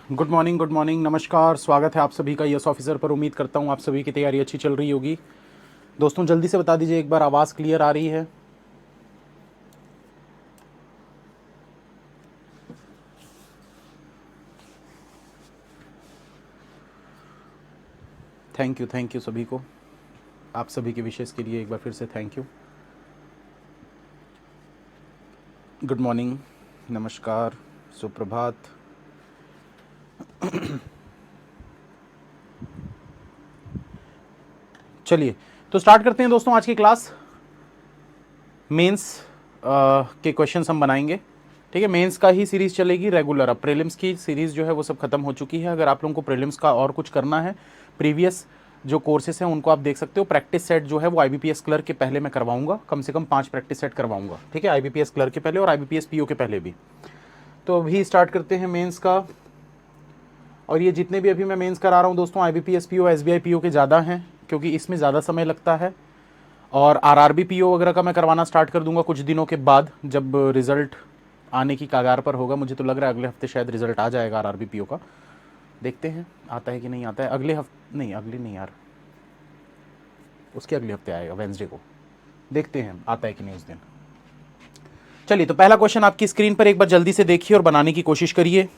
Good morning, नमस्कार। स्वागत है आप सभी का यस ऑफिसर पर। उम्मीद करता हूँ आप सभी की तैयारी अच्छी चल रही होगी। दोस्तों जल्दी से बता दीजिए एक बार, आवाज़ क्लियर आ रही है? थैंक यू सभी को। आप सभी के विशेष के लिए एक बार फिर से थैंक यू। गुड मॉर्निंग, नमस्कार, सुप्रभात। चलिए तो स्टार्ट करते हैं दोस्तों आज की क्लास। मेंस के क्वेश्चंस हम बनाएंगे, ठीक है। मेंस का ही सीरीज़ चलेगी रेगुलर। अब प्रीलिम्स की सीरीज़ जो है वो सब खत्म हो चुकी है। अगर आप लोगों को प्रीलिम्स का और कुछ करना है, प्रीवियस जो कोर्सेस हैं उनको आप देख सकते हो। प्रैक्टिस सेट जो है वो आईबीपीएस क्लर्क के पहले मैं करवाऊंगा, कम से कम 5 प्रैक्टिस सेट करवाऊंगा, ठीक है। आईबीपीएस क्लर्क के पहले और आईबीपीएस पीओ के पहले भी। तो अभी स्टार्ट करते हैं मेंस का। और ये जितने भी अभी मैं मेंस करा रहा हूँ दोस्तों, आईबीपीएस पीओ एसबीआई पीओ के ज़्यादा हैं, क्योंकि इसमें ज़्यादा समय लगता है। और आरआरबी पीओ वगैरह का मैं करवाना स्टार्ट कर दूंगा कुछ दिनों के बाद, जब रिज़ल्ट आने की कगार पर होगा। मुझे तो लग रहा है अगले हफ्ते शायद रिज़ल्ट आ जाएगा आरआरबी पीओ का। देखते हैं आता है कि नहीं आता है। अगले हफ्ते नहीं, अगले नहीं यार, उसके अगले हफ्ते आएगा, वेंसडे को। देखते हैं आता है कि नहीं उस दिन। चलिए तो पहला क्वेश्चन आपकी स्क्रीन पर एक बार जल्दी से देखिए और बनाने की कोशिश करिए।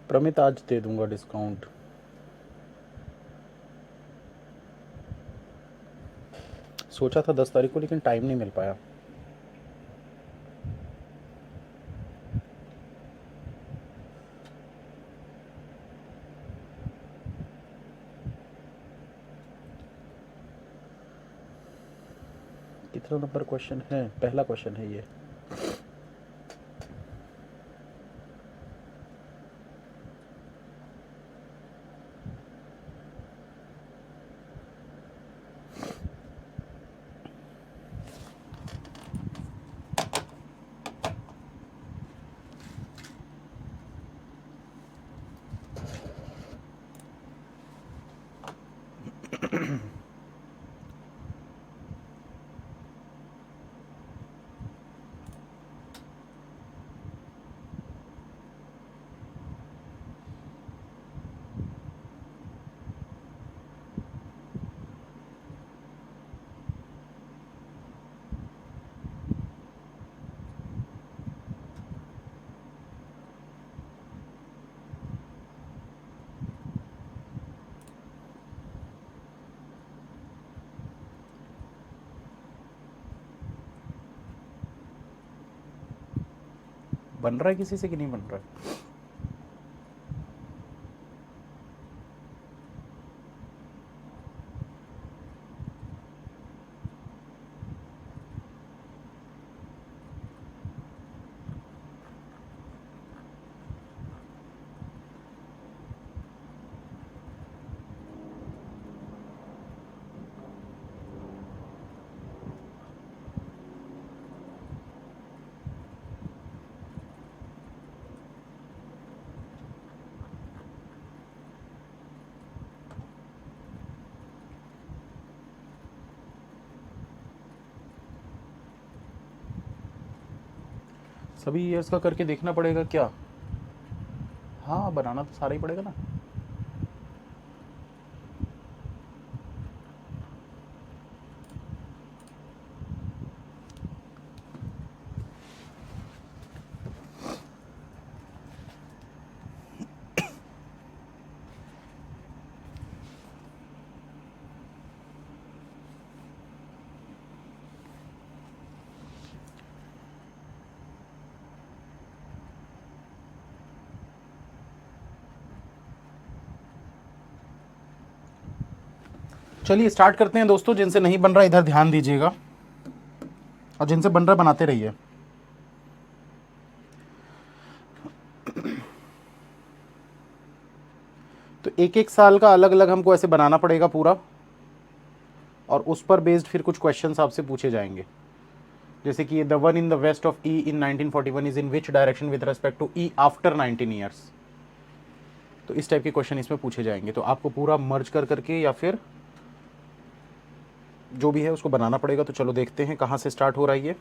प्रमित आज दे दूंगा डिस्काउंट। सोचा था 10 तारीख को, लेकिन टाइम नहीं मिल पाया। कितना नंबर क्वेश्चन है? पहला क्वेश्चन है ये। बन रहा है किसी से कि नहीं बन रहा है? सभी ईयर्स का करके देखना पड़ेगा क्या? हाँ, बनाना तो सारा ही पड़ेगा ना। चलिए स्टार्ट करते हैं दोस्तों। जिनसे नहीं बन रहा इधर ध्यान दीजिएगा, और जिनसे बन रहा बनाते रहिए। तो एक एक साल का अलग अलग हमको ऐसे बनाना पड़ेगा पूरा, और उस पर बेस्ड फिर कुछ क्वेश्चंस आपसे पूछे जाएंगे। जैसे कि the one in the west of E in 1941 is in which direction with respect to E after 19 years. तो इस टाइप के क्वेश्चन इसमें पूछे जाएंगे। तो आपको पूरा मर्ज कर करके या फिर जो भी है उसको बनाना पड़ेगा। तो चलो देखते हैं कहाँ से स्टार्ट हो रहा है ये।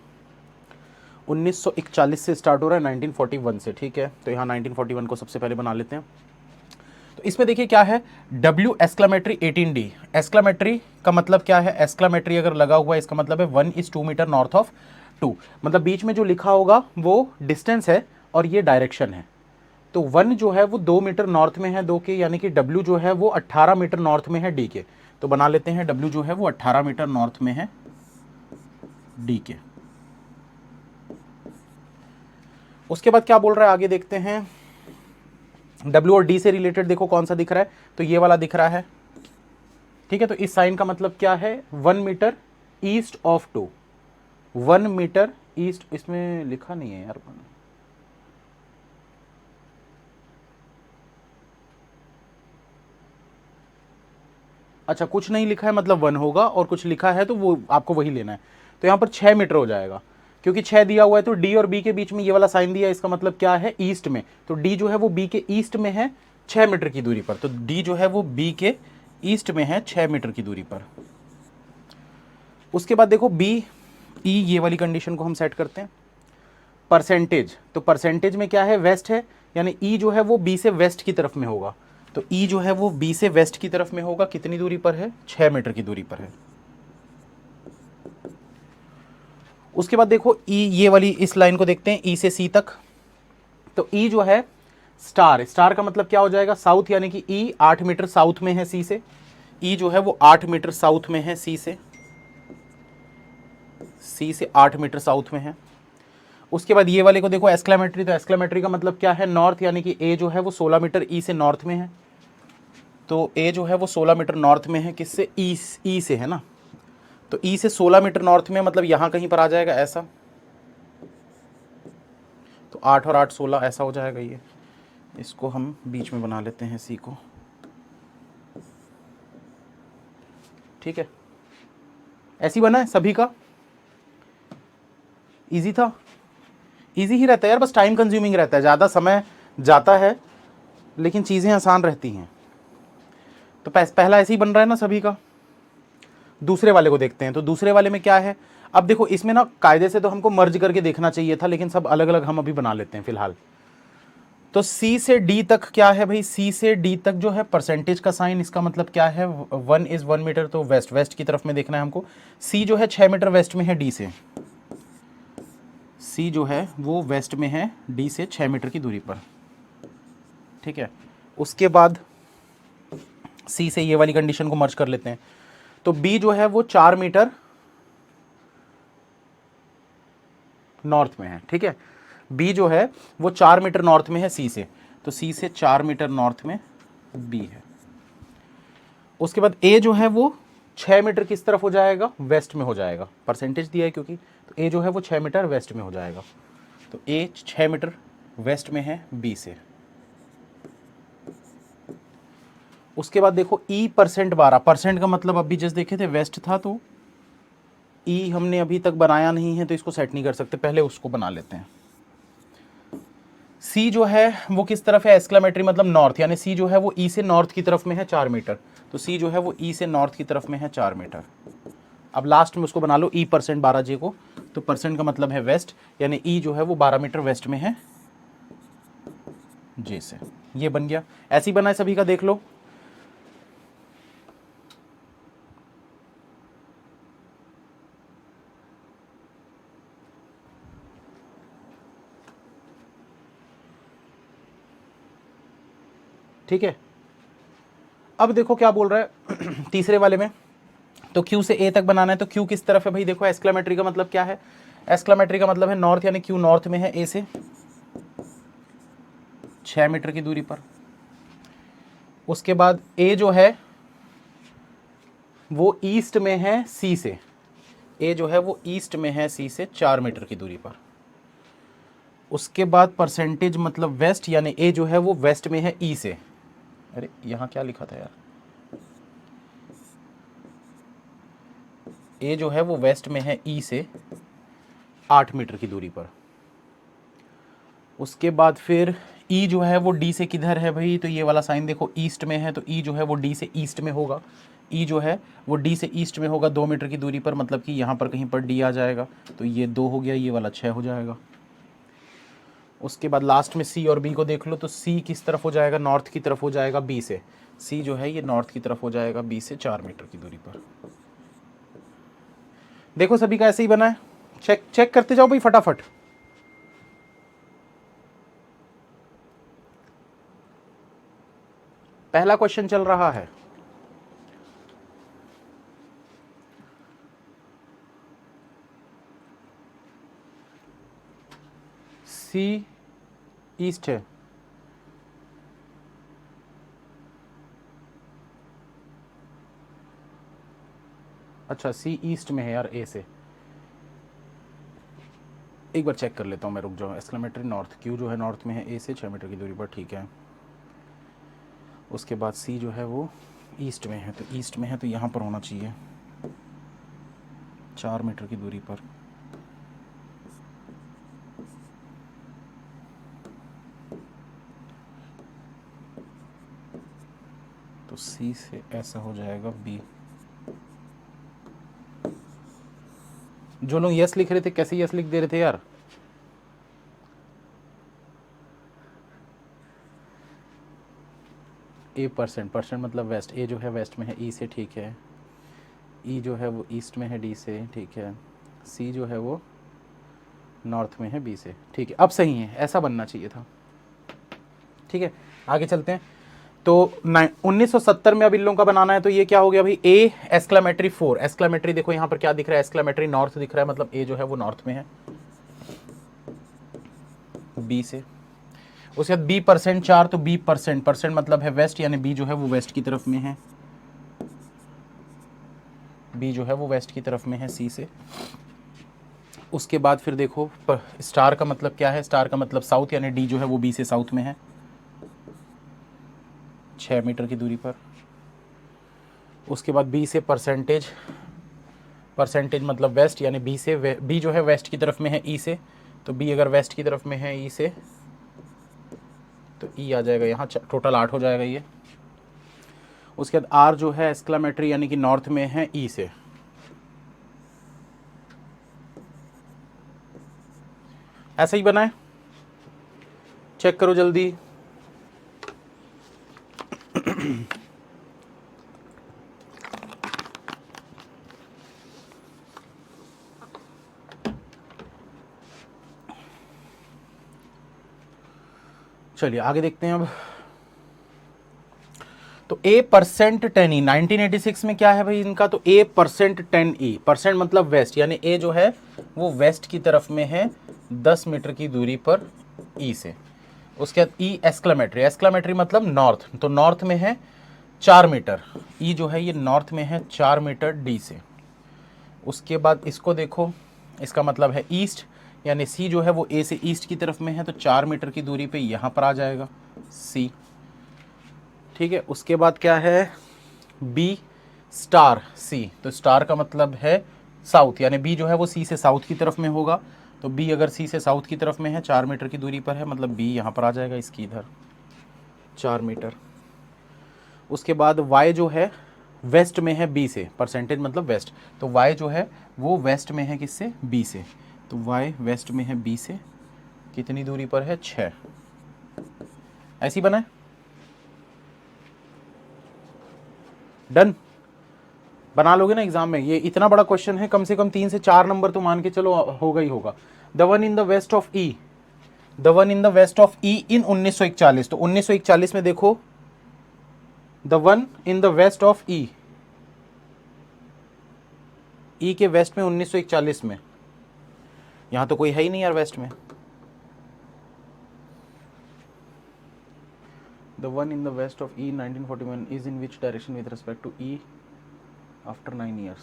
1941 से स्टार्ट हो रहा है, 1941 से। ठीक है, तो यहाँ 1941 को सबसे पहले बना लेते हैं। तो इसमें देखिए क्या है, W एक्सक्लेमेटरी 18D। एक्सक्लेमेटरी का मतलब क्या है? एक्सक्लेमेटरी अगर लगा हुआ है इसका मतलब है 1:2 मीटर नॉर्थ ऑफ 2। मतलब बीच में जो लिखा होगा वो डिस्टेंस है और ये डायरेक्शन है। तो 1 जो है वो 2 मीटर नॉर्थ में है 2 के, यानी कि W जो है वो 18 मीटर नॉर्थ में है D के। तो बना लेते हैं W जो है वो 18 मीटर नॉर्थ में है D के। उसके बाद क्या बोल रहा है आगे देखते हैं। W और D से रिलेटेड देखो कौन सा दिख रहा है, तो ये वाला दिख रहा है। ठीक है, तो इस साइन का मतलब क्या है? 1 meter east of 2। 1 meter east, इसमें लिखा नहीं है यार। अच्छा, कुछ नहीं लिखा है मतलब 1 होगा, और कुछ लिखा है तो वो आपको वही लेना है। तो यहाँ पर 6 मीटर हो जाएगा, क्योंकि 6 दिया हुआ है। तो D और B के बीच में ये वाला साइन दिया है, इसका मतलब क्या है? ईस्ट में। तो D जो है वो B के ईस्ट में है 6 मीटर की दूरी पर। तो D जो है वो B के ईस्ट में है 6 मीटर की दूरी पर। उसके बाद देखो B E, ये वाली कंडीशन को हम सेट करते हैं। परसेंटेज, तो परसेंटेज में क्या है? वेस्ट है, यानी E जो है वो B से वेस्ट की तरफ में होगा। तो E जो है वो B से वेस्ट की तरफ में होगा। कितनी दूरी पर है? 6 मीटर की दूरी पर है। उसके बाद देखो E, ये वाली इस लाइन को देखते हैं, E से C तक। तो E जो है स्टार, स्टार का मतलब क्या हो जाएगा? साउथ, यानी कि E 8 मीटर साउथ में है C से। E जो है वो 8 मीटर साउथ में है C से। C से 8 मीटर साउथ में है। उसके बाद ये वाले को देखो एक्सक्लेमेटरी, तो एक्सक्लेमेटरी का मतलब क्या है? नॉर्थ, यानी कि A जो है वो 16 मीटर E से नॉर्थ में है। तो A जो है वो 16 मीटर नॉर्थ में है, किससे? E से है ना। तो E से 16 मीटर नॉर्थ में, मतलब यहाँ कहीं पर आ जाएगा ऐसा। तो 8 और 8 16 ऐसा हो जाएगा ये। इसको हम बीच में बना लेते हैं C को। ठीक है, ऐसी बना है सभी का। इजी था, इजी ही रहता है यार, बस टाइम कंज्यूमिंग रहता है, ज़्यादा समय जाता है लेकिन चीज़ें आसान रहती हैं। तो पहला ऐसे ही बन रहा है ना सभी का। दूसरे वाले को देखते हैं। तो दूसरे वाले में क्या है? अब देखो इसमें ना कायदे से तो हमको मर्ज करके देखना चाहिए था, लेकिन सब अलग अलग हम अभी बना लेते हैं फिलहाल। तो C से D तक क्या है भाई? C से D तक जो है परसेंटेज का साइन, इसका मतलब क्या है? 1 इज 1 मीटर, तो वेस्ट, वेस्ट की तरफ में देखना है हमको। C जो है 6 मीटर वेस्ट में है D से। C जो है वो वेस्ट में है D से 6 मीटर की दूरी पर। ठीक है, उसके बाद C से ये वाली कंडीशन को मर्ज कर लेते हैं। तो B जो है वो 4 मीटर नॉर्थ में है। ठीक है, B जो है वो 4 मीटर नॉर्थ में है C से। तो C से 4 मीटर नॉर्थ में B है। उसके बाद A जो है वो 6 मीटर किस तरफ हो जाएगा? वेस्ट में हो जाएगा। परसेंटेज दिया है क्योंकि, तो A जो है वो 6 मीटर वेस्ट में हो जाएगा। तो A 6 मीटर वेस्ट में है B से। उसके बाद देखो E परसेंट 12, परसेंट का मतलब अभी जस्ट देखे थे वेस्ट था, तो E हमने अभी तक बनाया नहीं है तो इसको सेट नहीं कर सकते, पहले उसको बना लेते हैं। C जो है वो किस तरफ है? एक्सक्लेमेटरी मतलब नॉर्थ, यानी C जो है वो E से नॉर्थ की तरफ में है 4 मीटर। तो C जो है वो E से नॉर्थ की तरफ में है 4 मीटर। अब लास्ट में उसको बना लो E परसेंट 12J को। तो परसेंट का मतलब है वेस्ट, यानी ई जो है वो 12 मीटर वेस्ट में है जे से। ये बन गया, ऐसे ही बना है सभी का, देख लो। ठीक है, अब देखो क्या बोल रहा है तीसरे वाले में, तो Q से A तक बनाना है, तो Q किस तरफ है भाई, देखो एस्क्लेमेट्री का मतलब क्या है, एस्क्लेमेट्री का मतलब है नॉर्थ, यानी Q नॉर्थ में है A से 6 मीटर की दूरी पर। उसके बाद A जो है वो ईस्ट में है C से, A जो है वो ईस्ट में है C से 4 मीटर की दूरी पर। उसके बाद परसेंटेज मतलब वेस्ट, यानी A जो है वो वेस्ट में है E से, अरे यहाँ क्या लिखा था यार, A जो है वो वेस्ट में है E से 8 मीटर की दूरी पर। उसके बाद फिर E जो है वो D से किधर है भाई, तो ये वाला साइन देखो ईस्ट में है, तो E जो है वो D से ईस्ट में होगा, E जो है वो D से ईस्ट में होगा 2 मीटर की दूरी पर, मतलब कि यहाँ पर कहीं पर D आ जाएगा, तो ये 2 हो गया, ये वाला 6 हो जाएगा। उसके बाद लास्ट में C और B को देख लो, तो C किस तरफ हो जाएगा, नॉर्थ की तरफ हो जाएगा B से, C जो है ये नॉर्थ की तरफ हो जाएगा B से 4 मीटर की दूरी पर। देखो सभी का ऐसे ही बना है, चेक चेक करते जाओ भाई फटाफट। पहला क्वेश्चन चल रहा है, C ईस्ट है, अच्छा C ईस्ट में है यार A से, एक बार चेक कर लेता हूँ मैं, रुक जाओ। एक्सक्लेमेटरी नॉर्थ, Q जो है नॉर्थ में है A से 6 मीटर की दूरी पर, ठीक है। उसके बाद C जो है वो ईस्ट में है, तो ईस्ट में है तो यहाँ पर होना चाहिए 4 मीटर की दूरी पर। तो C से ऐसा हो जाएगा B। जो लोग यस लिख रहे थे कैसे यस लिख दे रहे थे यार, A परसेंट, परसेंट मतलब वेस्ट, A जो है वेस्ट में है E से, ठीक है। E जो है वो ईस्ट में है D से, ठीक है। C जो है वो नॉर्थ में है B से, ठीक है। अब सही है, ऐसा बनना चाहिए था, ठीक है। आगे चलते हैं। तो 1970 में अब इन लोगों का बनाना है, तो ये क्या हो गया भाई, A एक्सक्लेमेटरी 4, एक्सक्लेमेटरी देखो यहाँ पर क्या दिख रहा है, एक्सक्लेमेटरी नॉर्थ दिख रहा है, मतलब A जो है वो नॉर्थ में है B से। उसके बाद B परसेंट 4, तो B परसेंट, परसेंट मतलब है वेस्ट, यानी B जो है वो वेस्ट की तरफ में है, B जो है वो वेस्ट की तरफ में है C से। उसके बाद फिर देखो स्टार का मतलब क्या है, स्टार का मतलब साउथ, यानी D जो है वो B से साउथ में है 6 मीटर की दूरी पर। उसके बाद B से परसेंटेज, परसेंटेज मतलब वेस्ट, यानी B से B जो है वेस्ट की तरफ में है E से, तो B अगर वेस्ट की तरफ में है E से, तो E आ जाएगा यहाँ, टोटल 8 हो जाएगा ये। उसके बाद R जो है एक्सक्लेमेटरी, यानी कि नॉर्थ में है E से, ऐसा ही बना है, चेक करो जल्दी। चलिए आगे देखते हैं अब। तो A परसेंट 10E 1986 में क्या है भाई इनका, तो A परसेंट 10E, परसेंट मतलब वेस्ट, यानी A जो है वो वेस्ट की तरफ में है 10 मीटर की दूरी पर E से। उसके बाद E एक्सक्लेमेटरी, एक्सक्लेमेटरी मतलब नॉर्थ, तो नॉर्थ में है 4 मीटर, E जो है ये नॉर्थ में है 4 मीटर D से। उसके बाद इसको देखो, इसका मतलब है ईस्ट, यानी C जो है वो A से ईस्ट की तरफ में है, तो 4 मीटर की दूरी पे यहाँ पर आ जाएगा C, ठीक है। उसके बाद क्या है, B स्टार C, तो स्टार का मतलब है साउथ, यानी B जो है वो C से साउथ की तरफ में होगा, तो B अगर C से साउथ की तरफ में है 4 मीटर की दूरी पर है, मतलब B यहाँ पर आ जाएगा इसकी इधर 4 मीटर। उसके बाद Y जो है वेस्ट में है B से, परसेंटेज मतलब वेस्ट, तो Y जो है वो वेस्ट में है किससे, B से, तो y वेस्ट में है b से, कितनी दूरी पर है? 6। ऐसी बना है, डन। बना लोगे ना एग्जाम में? ये इतना बड़ा क्वेश्चन है, कम से कम 3 से 4 नंबर तो मान के चलो होगा ही होगा। The one in the west of E, the one in the west of E in 1941। तो 1941 में देखो, the one in the west of E, E के वेस्ट में 1941 में, यहां तो कोई है ही नहीं यार वेस्ट में। The one in the west of E 1941 is in which direction with respect to E after 9 years?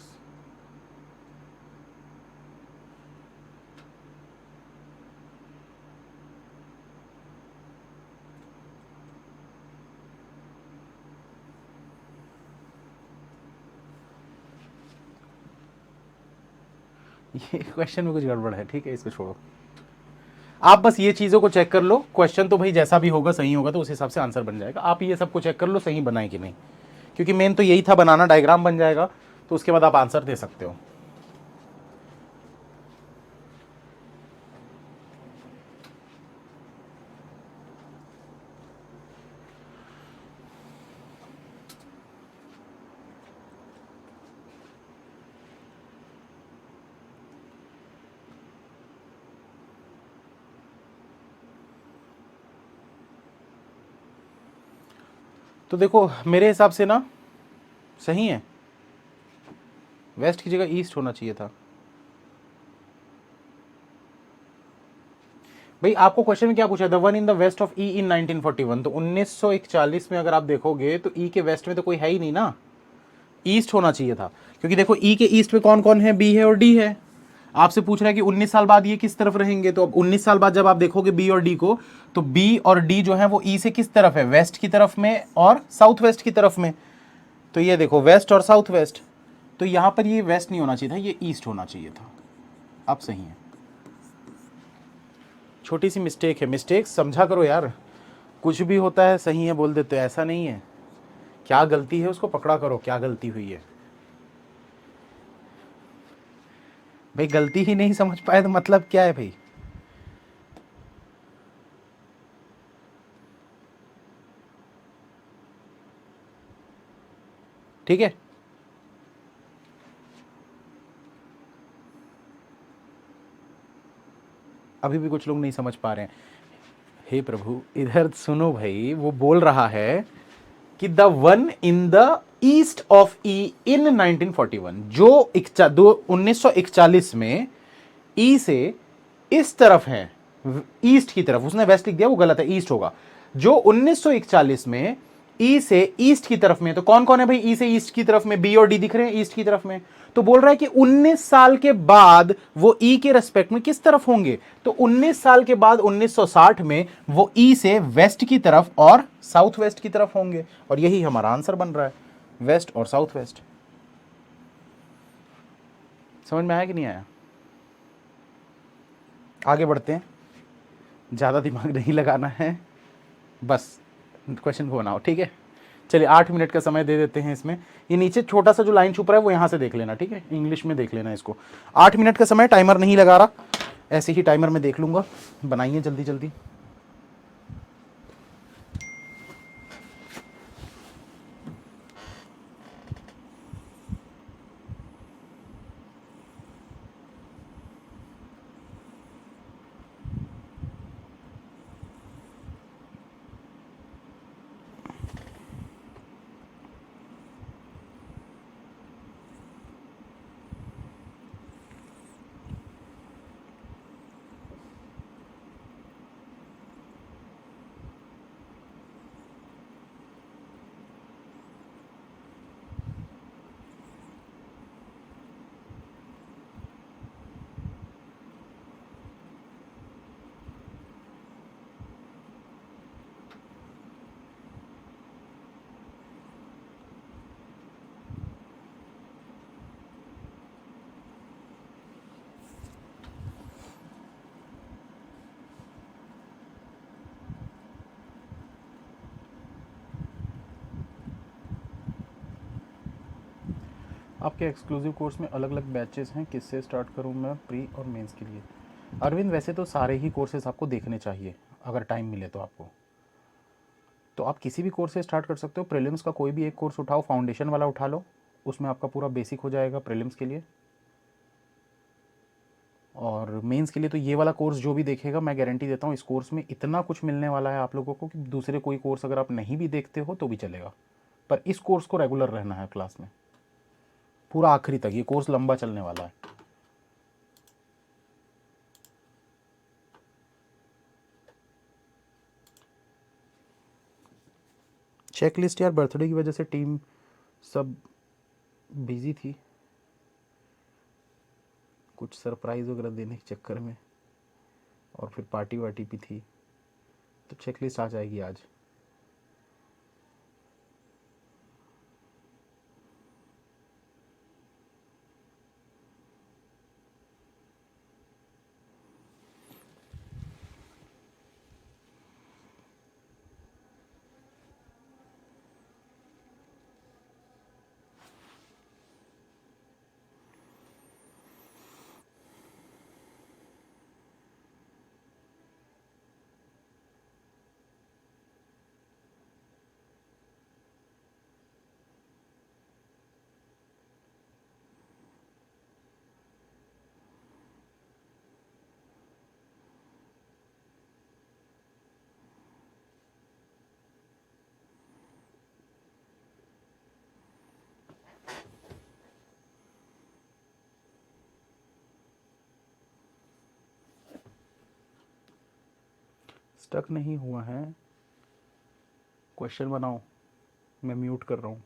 ये क्वेश्चन में कुछ गड़बड़ है, ठीक है, इसको छोड़ो। आप बस ये चीज़ों को चेक कर लो, क्वेश्चन तो भाई जैसा भी होगा सही होगा तो उस हिसाब से आंसर बन जाएगा। आप ये सबको चेक कर लो सही बनाए कि नहीं, क्योंकि मेन तो यही था, बनाना, डायग्राम बन जाएगा तो उसके बाद आप आंसर दे सकते हो। तो देखो मेरे हिसाब से ना सही है, वेस्ट की जगह ईस्ट होना चाहिए था। भाई आपको क्वेश्चन में क्या पूछा? The one in the west of E in 1941। तो 1941 में अगर आप देखोगे तो ई के वेस्ट में तो कोई है ही नहीं ना, ईस्ट होना चाहिए था। क्योंकि देखो ई के ईस्ट में कौन कौन है? बी है और डी है। आपसे पूछ रहा है कि 19 साल बाद ये किस तरफ रहेंगे, तो अब 19 साल बाद जब आप देखोगे बी और डी को, तो बी और डी जो है वो ई से किस तरफ है? वेस्ट की तरफ में और साउथ वेस्ट की तरफ में। तो ये देखो वेस्ट और साउथ वेस्ट, तो यहां पर ये वेस्ट नहीं होना चाहिए था, ये ईस्ट होना चाहिए था। अब सही है, छोटी सी मिस्टेक है, मिस्टेक समझा करो यार। कुछ भी होता है सही है बोल देते हो, ऐसा नहीं है। क्या गलती है उसको पकड़ा करो, क्या गलती हुई है। भाई गलती ही नहीं समझ पाए तो मतलब क्या है भाई? ठीक है, अभी भी कुछ लोग नहीं समझ पा रहे हैं। हे प्रभु, इधर सुनो भाई, वो बोल रहा है कि the one in the east of E in 1941, जो 1941 में ई से इस तरफ है, ईस्ट की तरफ, उसने वेस्ट लिख दिया, वो गलत है, ईस्ट होगा। जो 1941 में ई से ईस्ट की तरफ में, तो कौन कौन है भाई ई से ईस्ट की तरफ में? बी और डी दिख रहे हैं ईस्ट की तरफ में। तो बोल रहा है कि 19 साल के बाद वो ई के रेस्पेक्ट में किस तरफ होंगे? तो 19 साल के बाद 1960 में वो ई से वेस्ट की तरफ और साउथ वेस्ट की तरफ होंगे, और यही हमारा आंसर बन रहा है, वेस्ट और साउथ वेस्ट। समझ में आया कि नहीं आया? आगे बढ़ते हैं, ज़्यादा दिमाग नहीं लगाना है, बस क्वेश्चन को बनाओ, ठीक है। चलिए 8 मिनट का समय दे देते हैं इसमें। ये नीचे छोटा सा जो लाइन छुप रहा है वो यहाँ से देख लेना, ठीक है, इंग्लिश में देख लेना इसको। 8 मिनट का समय, टाइमर नहीं लगा रहा, ऐसे ही टाइमर में देख लूँगा। बनाइए जल्दी जल्दी। आपके एक्सक्लूसिव कोर्स में अलग अलग बैचेस हैं, किससे स्टार्ट करूं मैं प्री और मेंस के लिए? अरविंद, वैसे तो सारे ही कोर्सेज आपको देखने चाहिए अगर टाइम मिले तो आपको। तो आप किसी भी कोर्स से स्टार्ट कर सकते हो। प्रीलिम्स का कोई भी एक कोर्स उठाओ, फाउंडेशन वाला उठा लो, उसमें आपका पूरा बेसिक हो जाएगा प्रीलिम्स के लिए। और मेंस के लिए तो ये वाला कोर्स जो भी देखेगा, मैं गारंटी देता हूँ इस कोर्स में इतना कुछ मिलने वाला है आप लोगों को कि दूसरे कोई कोर्स अगर आप नहीं भी देखते हो तो भी चलेगा, पर इस कोर्स को रेगुलर रहना है क्लास में पूरा आखिरी तक। ये कोर्स लंबा चलने वाला है। चेक लिस्ट यार, बर्थडे की वजह से टीम सब बिजी थी, कुछ सरप्राइज़ वगैरह देने के चक्कर में, और फिर पार्टी वार्टी भी थी, तो चेक लिस्ट आ जाएगी आज। स्टक नहीं हुआ है, क्वेश्चन बनाओ, मैं म्यूट कर रहा हूँ।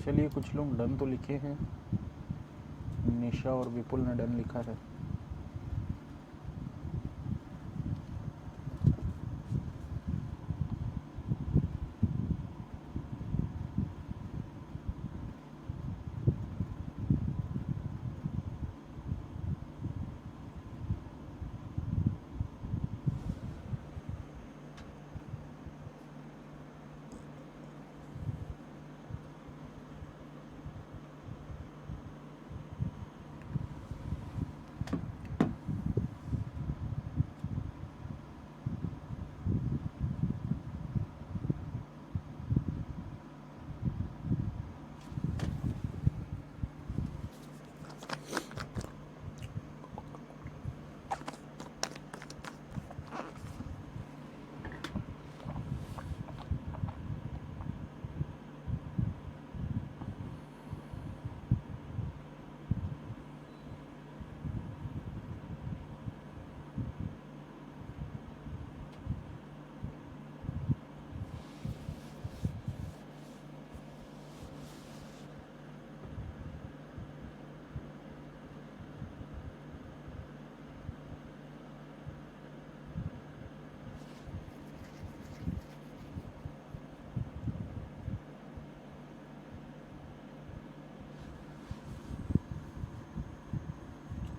चलिए कुछ लोग डन तो लिखे हैं, निशा और विपुल ने डन लिखा है।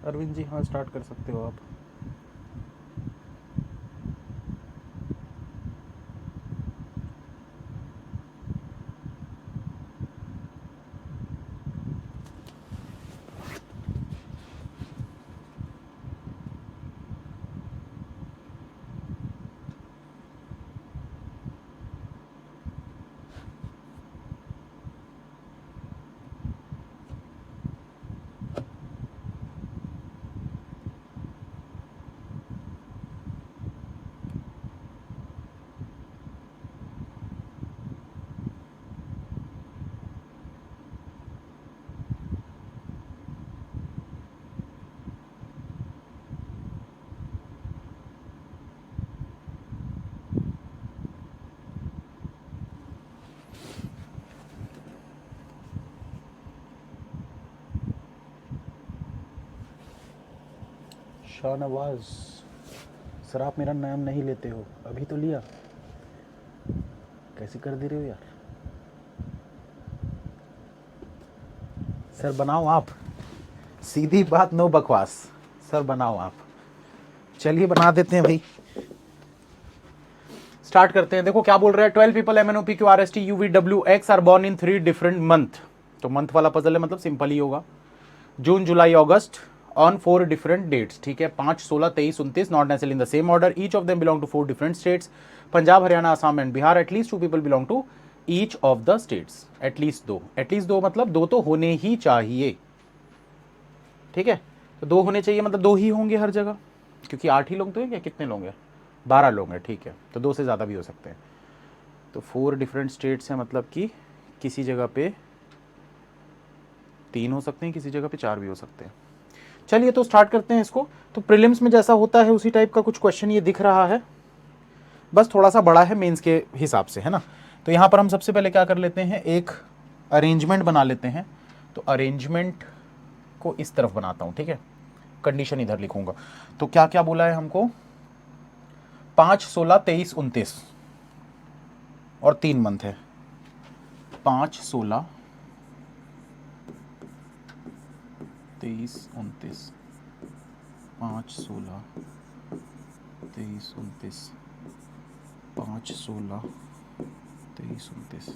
अरविंद जी हाँ, स्टार्ट कर सकते हो आप। शाहनवाज सर, आप मेरा नाम नहीं लेते हो, अभी तो लिया, कैसे कर दे रहे हो यार। सर बनाओ आप, सीधी बात, नो बकवास, सर बनाओ आप। चलिए बना देते हैं भाई, स्टार्ट करते हैं। देखो क्या बोल रहा है, 12 people MNOP QRST UVWX are born in 3 different month. तो मंथ वाला पजल है, मतलब सिंपल ही होगा। June, July, August on 4 different dates. ठीक है, 5, 16, 23, 29, not necessarily in the same order, each of them belong to 4 different states, Punjab, Haryana, Assam and Bihar. At least 2 people belong to each of the states. At least दो मतलब 2 तो होने ही चाहिए। ठीक है, तो 2 होने चाहिए, मतलब 2 ही होंगे हर जगह, क्योंकि 8 ही लोग तो हैं, क्या कितने लोग हैं, 12 लोग हैं। ठीक है, तो 2 से ज़्यादा भी हो सकते हैं। तो 4 डिफरेंट स्टेट्स हैं, मतलब कि किसी जगह पे 3 हो सकते हैं, किसी जगह पे 4 भी हो सकते हैं। चलिए तो स्टार्ट करते हैं इसको। तो प्रीलिम्स में जैसा होता है उसी टाइप का कुछ क्वेश्चन ये दिख रहा है, बस थोड़ा सा बड़ा है मेंस के हिसाब से, है ना। तो यहाँ पर हम सबसे पहले क्या कर लेते हैं, एक अरेंजमेंट बना लेते हैं। तो अरेंजमेंट को इस तरफ बनाता हूँ, ठीक है, कंडीशन इधर लिखूंगा। तो क्या क्या बोला है हमको, 5, 16, 23, 29 और 3 मंथ है, 5, 16, 23, 29, 5, 16, 23, 29, 5, 16, 23, 29।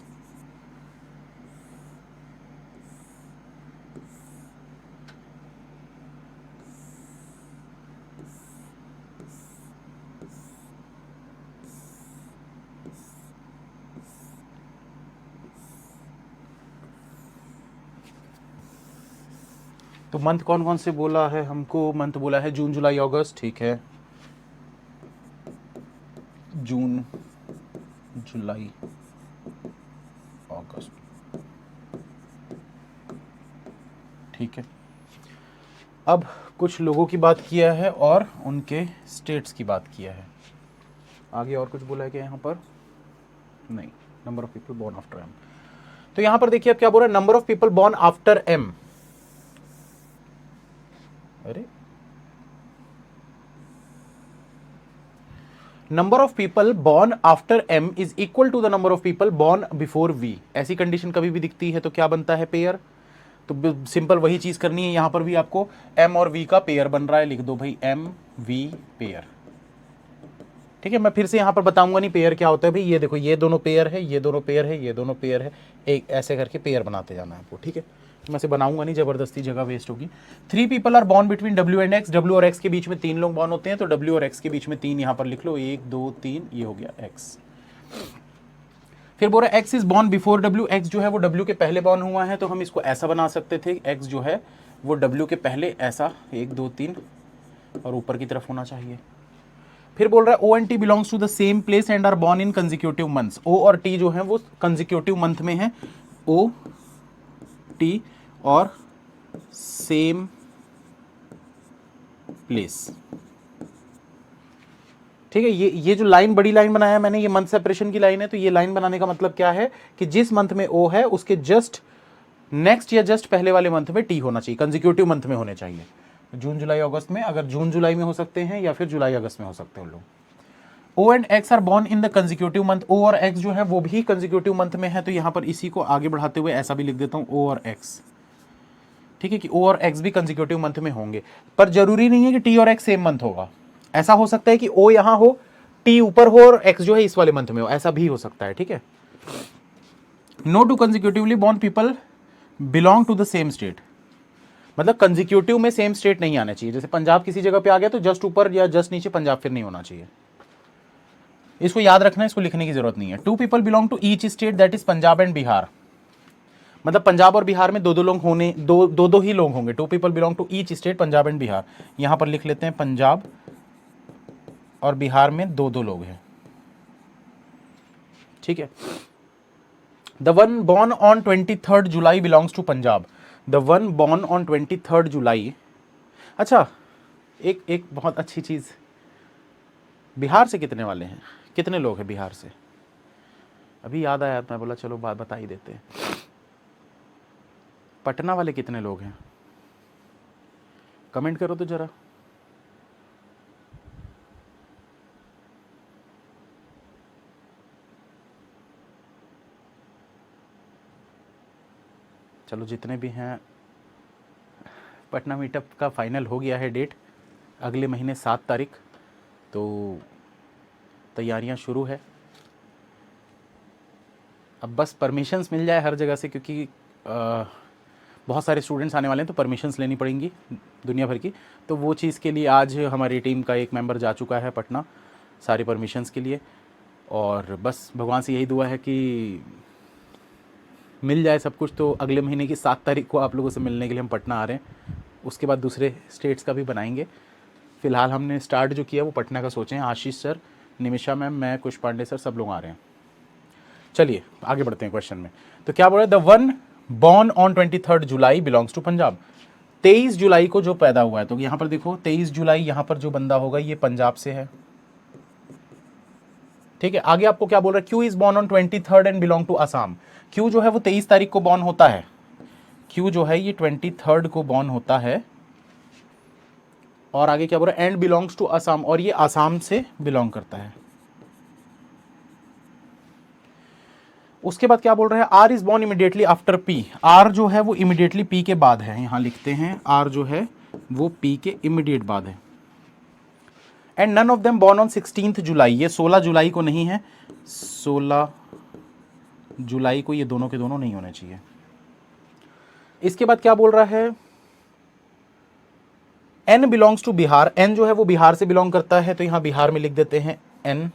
तो मंथ कौन कौन से बोला है हमको, मंथ बोला है जून, जुलाई, अगस्त। ठीक है, जून, जुलाई, अगस्त। ठीक है, अब कुछ लोगों की बात किया है और उनके स्टेट्स की बात किया है। आगे और कुछ बोला है क्या यहाँ पर, नहीं, number of people born after M. तो यहां पर देखिए अब क्या बोल रहा है, number of people born after M, अरे number of people born after M is equal to the number of people born before V, ऐसी कंडीशन कभी भी दिखती है तो क्या बनता है, पेयर। तो सिंपल वही चीज करनी है, यहां पर भी आपको एम और वी का पेयर बन रहा है, लिख दो भाई एम वी पेयर। ठीक है, मैं फिर से यहां पर बताऊंगा नहीं पेयर क्या होता है भाई, ये देखो ये दोनों पेयर है, ये दोनों पेयर है, ये दोनों पेयर है, एक ऐसे करके पेयर बनाते जाना है आपको। ठीक है, मैं से बनाऊंगा नहीं, जबरदस्ती जगह वेस्ट होगी। 3 people are born between W and X, W और एक्स के बीच में 3 लोग बॉर्न होते हैं, तो डब्ल्यू और एक्स के बीच में 3 यहां पर लिख लो, 1 2 3, ये हो गया एक्स। फिर बोल रहा x is born before W, x जो है वो डब्ल्यू के पहले बॉर्न हुआ है, तो हम इसको ऐसा बना सकते थे, एक्स जो है वो डब्ल्यू के पहले ऐसा 1 2 3 और ऊपर की तरफ होना चाहिए। फिर बोल रहा है O and T belongs to the same place and are born in consecutive months, O और टी जो है वो कंजिक्यूटिव मंथ में है, ओ टी और सेम प्लेस। ठीक है, ये जो लाइन बड़ी लाइन बनाया मैंने, ये मंथ सेपरेशन की लाइन है, तो ये लाइन बनाने का मतलब क्या है कि जिस मंथ में ओ है उसके जस्ट नेक्स्ट या जस्ट पहले वाले मंथ में टी होना चाहिए, कंजिक्यूटिव मंथ में होने चाहिए। जून जुलाई अगस्त में, अगर जून जुलाई में हो सकते हैं या फिर जुलाई अगस्त में हो सकते हैं लोग। O and X are born in the consecutive month, O और एक्स जो है वो भी कंजिक्यूटिव मंथ में है, तो यहां पर इसी को आगे बढ़ाते हुए ऐसा भी लिख देता हूं, ओ और एक्स। ठीक है, कि ओ और एक्स भी कंजिक्यूटिव मंथ में होंगे, पर जरूरी नहीं है कि टी और एक्स सेम मंथ होगा। ऐसा हो सकता है कि ओ यहां हो, टी ऊपर हो और एक्स जो है इस वाले मंथ में हो, ऐसा भी हो सकता है। ठीक है, no two consecutively born people belong to the same state, मतलब कंजिक्यूटिव में सेम स्टेट नहीं आना चाहिए, जैसे पंजाब किसी जगह पे आ गया तो जस्ट ऊपर या जस्ट नीचे पंजाब फिर नहीं होना चाहिए। इसको याद रखना है, इसको लिखने की जरूरत नहीं है। 2 people belong to each state that is Punjab and Bihar, मतलब पंजाब और बिहार में दो दो लोग होने, दो ही लोग होंगे। 2 people belong to each state Punjab and Bihar, यहां पर लिख लेते हैं पंजाब और बिहार में दो दो लोग हैं। ठीक है, the one born on 23 July belongs to Punjab, the one born on 23 July. अच्छा, एक बहुत अच्छी चीज, बिहार से कितने वाले हैं, कितने लोग हैं बिहार से, अभी याद आया, मैं बोला चलो बात बता ही देते हैं। पटना वाले कितने लोग हैं, कमेंट करो तो जरा। चलो जितने भी हैं, पटना मीटअप का फाइनल हो गया है डेट, अगले महीने 7 तारीख, तो तैयारियां शुरू है। अब बस परमिशंस मिल जाए हर जगह से, क्योंकि बहुत सारे स्टूडेंट्स आने वाले हैं, तो परमिशंस लेनी पड़ेंगी दुनिया भर की। तो वो चीज़ के लिए आज हमारी टीम का एक मेंबर जा चुका है पटना सारी परमिशंस के लिए, और बस भगवान से यही दुआ है कि मिल जाए सब कुछ। तो अगले महीने की 7 तारीख को आप लोगों से मिलने के लिए हम पटना आ रहे हैं, उसके बाद दूसरे स्टेट्स का भी बनाएंगे। फ़िलहाल हमने स्टार्ट जो किया वो पटना का सोचे हैं, आशीष सर, निमिषा मैम, मैं, कुश पांडे सर, सब लोग आ रहे हैं। चलिए आगे बढ़ते हैं क्वेश्चन में। तो क्या बोल रहे हैं, the one born on 23 July belongs to Punjab, 23 जुलाई को जो पैदा हुआ है, तो यहाँ पर देखो 23 जुलाई यहाँ पर जो बंदा होगा ये पंजाब से है। ठीक है, आगे आपको क्या बोल रहा है, Q is born on 23 and belong to Assam, Q जो है वो 23 तारीख को बॉर्न होता है, क्यू जो है ये 23 को बॉर्न होता है, और आगे क्या बोल रहा है, एंड बिलोंग्स टू असम, और ये असम से बिलोंग करता है। उसके बाद क्या बोल रहा है, R is born immediately after P, R जो है वो इमीडिएटली पी के बाद है, यहां लिखते हैं आर जो है वो पी के इमीडिएट बाद है। And none of them born on 16 July, ये 16 जुलाई को नहीं है, 16 जुलाई को ये दोनों के दोनों नहीं होने चाहिए। इसके बाद क्या बोल रहा है, N belongs to Bihar, N जो है वो बिहार से बिलोंग करता है, तो यहां बिहार में लिख देते हैं एन।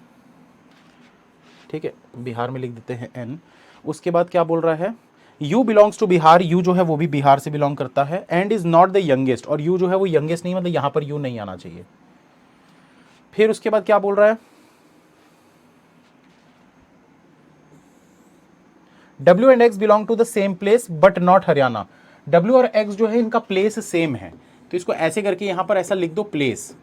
ठीक है, बिहार में लिख देते हैं एन। उसके बाद क्या बोल रहा है, U belongs to Bihar, U जो है वो भी बिहार से बिलोंग करता है, and is not the youngest, और यू जो है वो यंगेस्ट नहीं, मतलब यहां पर यू नहीं आना चाहिए। फिर उसके बाद क्या बोल रहा है, W and X belong to the same place but not Haryana, W और X जो है इनका प्लेस सेम है, तो इसको ऐसे करके यहां पर ऐसा लिख दो प्लेस,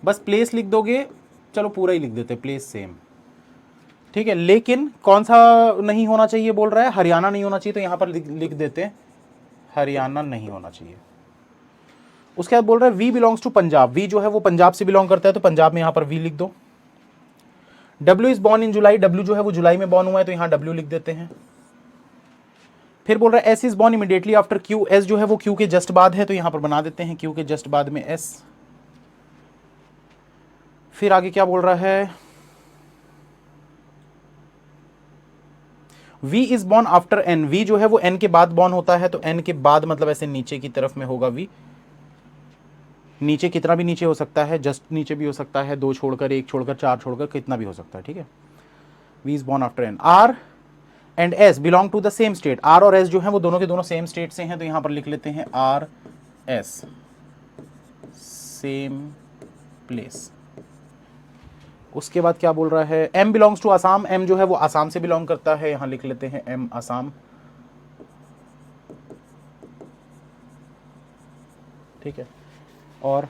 बस प्लेस लिख दोगे, चलो पूरा ही लिख देते प्लेस सेम। ठीक है, लेकिन कौन सा नहीं होना चाहिए बोल रहा है, हरियाणा नहीं होना चाहिए, तो यहां पर लिख देते हैं हरियाणा नहीं होना चाहिए। उसके बाद बोल रहा है V belongs to Punjab, V जो है वो पंजाब से बिलोंग करता है, तो पंजाब में यहां पर वी लिख दो। W is born in July, W जो है वो जुलाई में बॉर्न हुआ है, तो यहां डब्ल्यू लिख देते हैं। फिर बोल रहा है S is born immediately after Q, S जो है वो क्यू के जस्ट बाद है, तो यहां पर बना देते हैं क्यू के जस्ट बाद में एस। फिर आगे क्या बोल रहा है, V is born after N, V जो है वो N के बाद बॉर्न होता है, तो N के बाद मतलब ऐसे नीचे की तरफ में होगा V। नीचे कितना भी नीचे हो सकता है, जस्ट नीचे भी हो सकता है, 2 छोड़कर, 1 छोड़कर, 4 छोड़कर, कितना भी हो सकता है, ठीक है। V is born after N। R and S belong to the same state, R और S जो है वो दोनों के दोनों सेम स्टेट से हैं, तो यहां पर लिख लेते हैं R S, सेम प्लेस। उसके बाद क्या बोल रहा है, M belongs to Assam, M जो है वो आसाम से बिलोंग करता है, यहां लिख लेते हैं M आसाम, ठीक है। और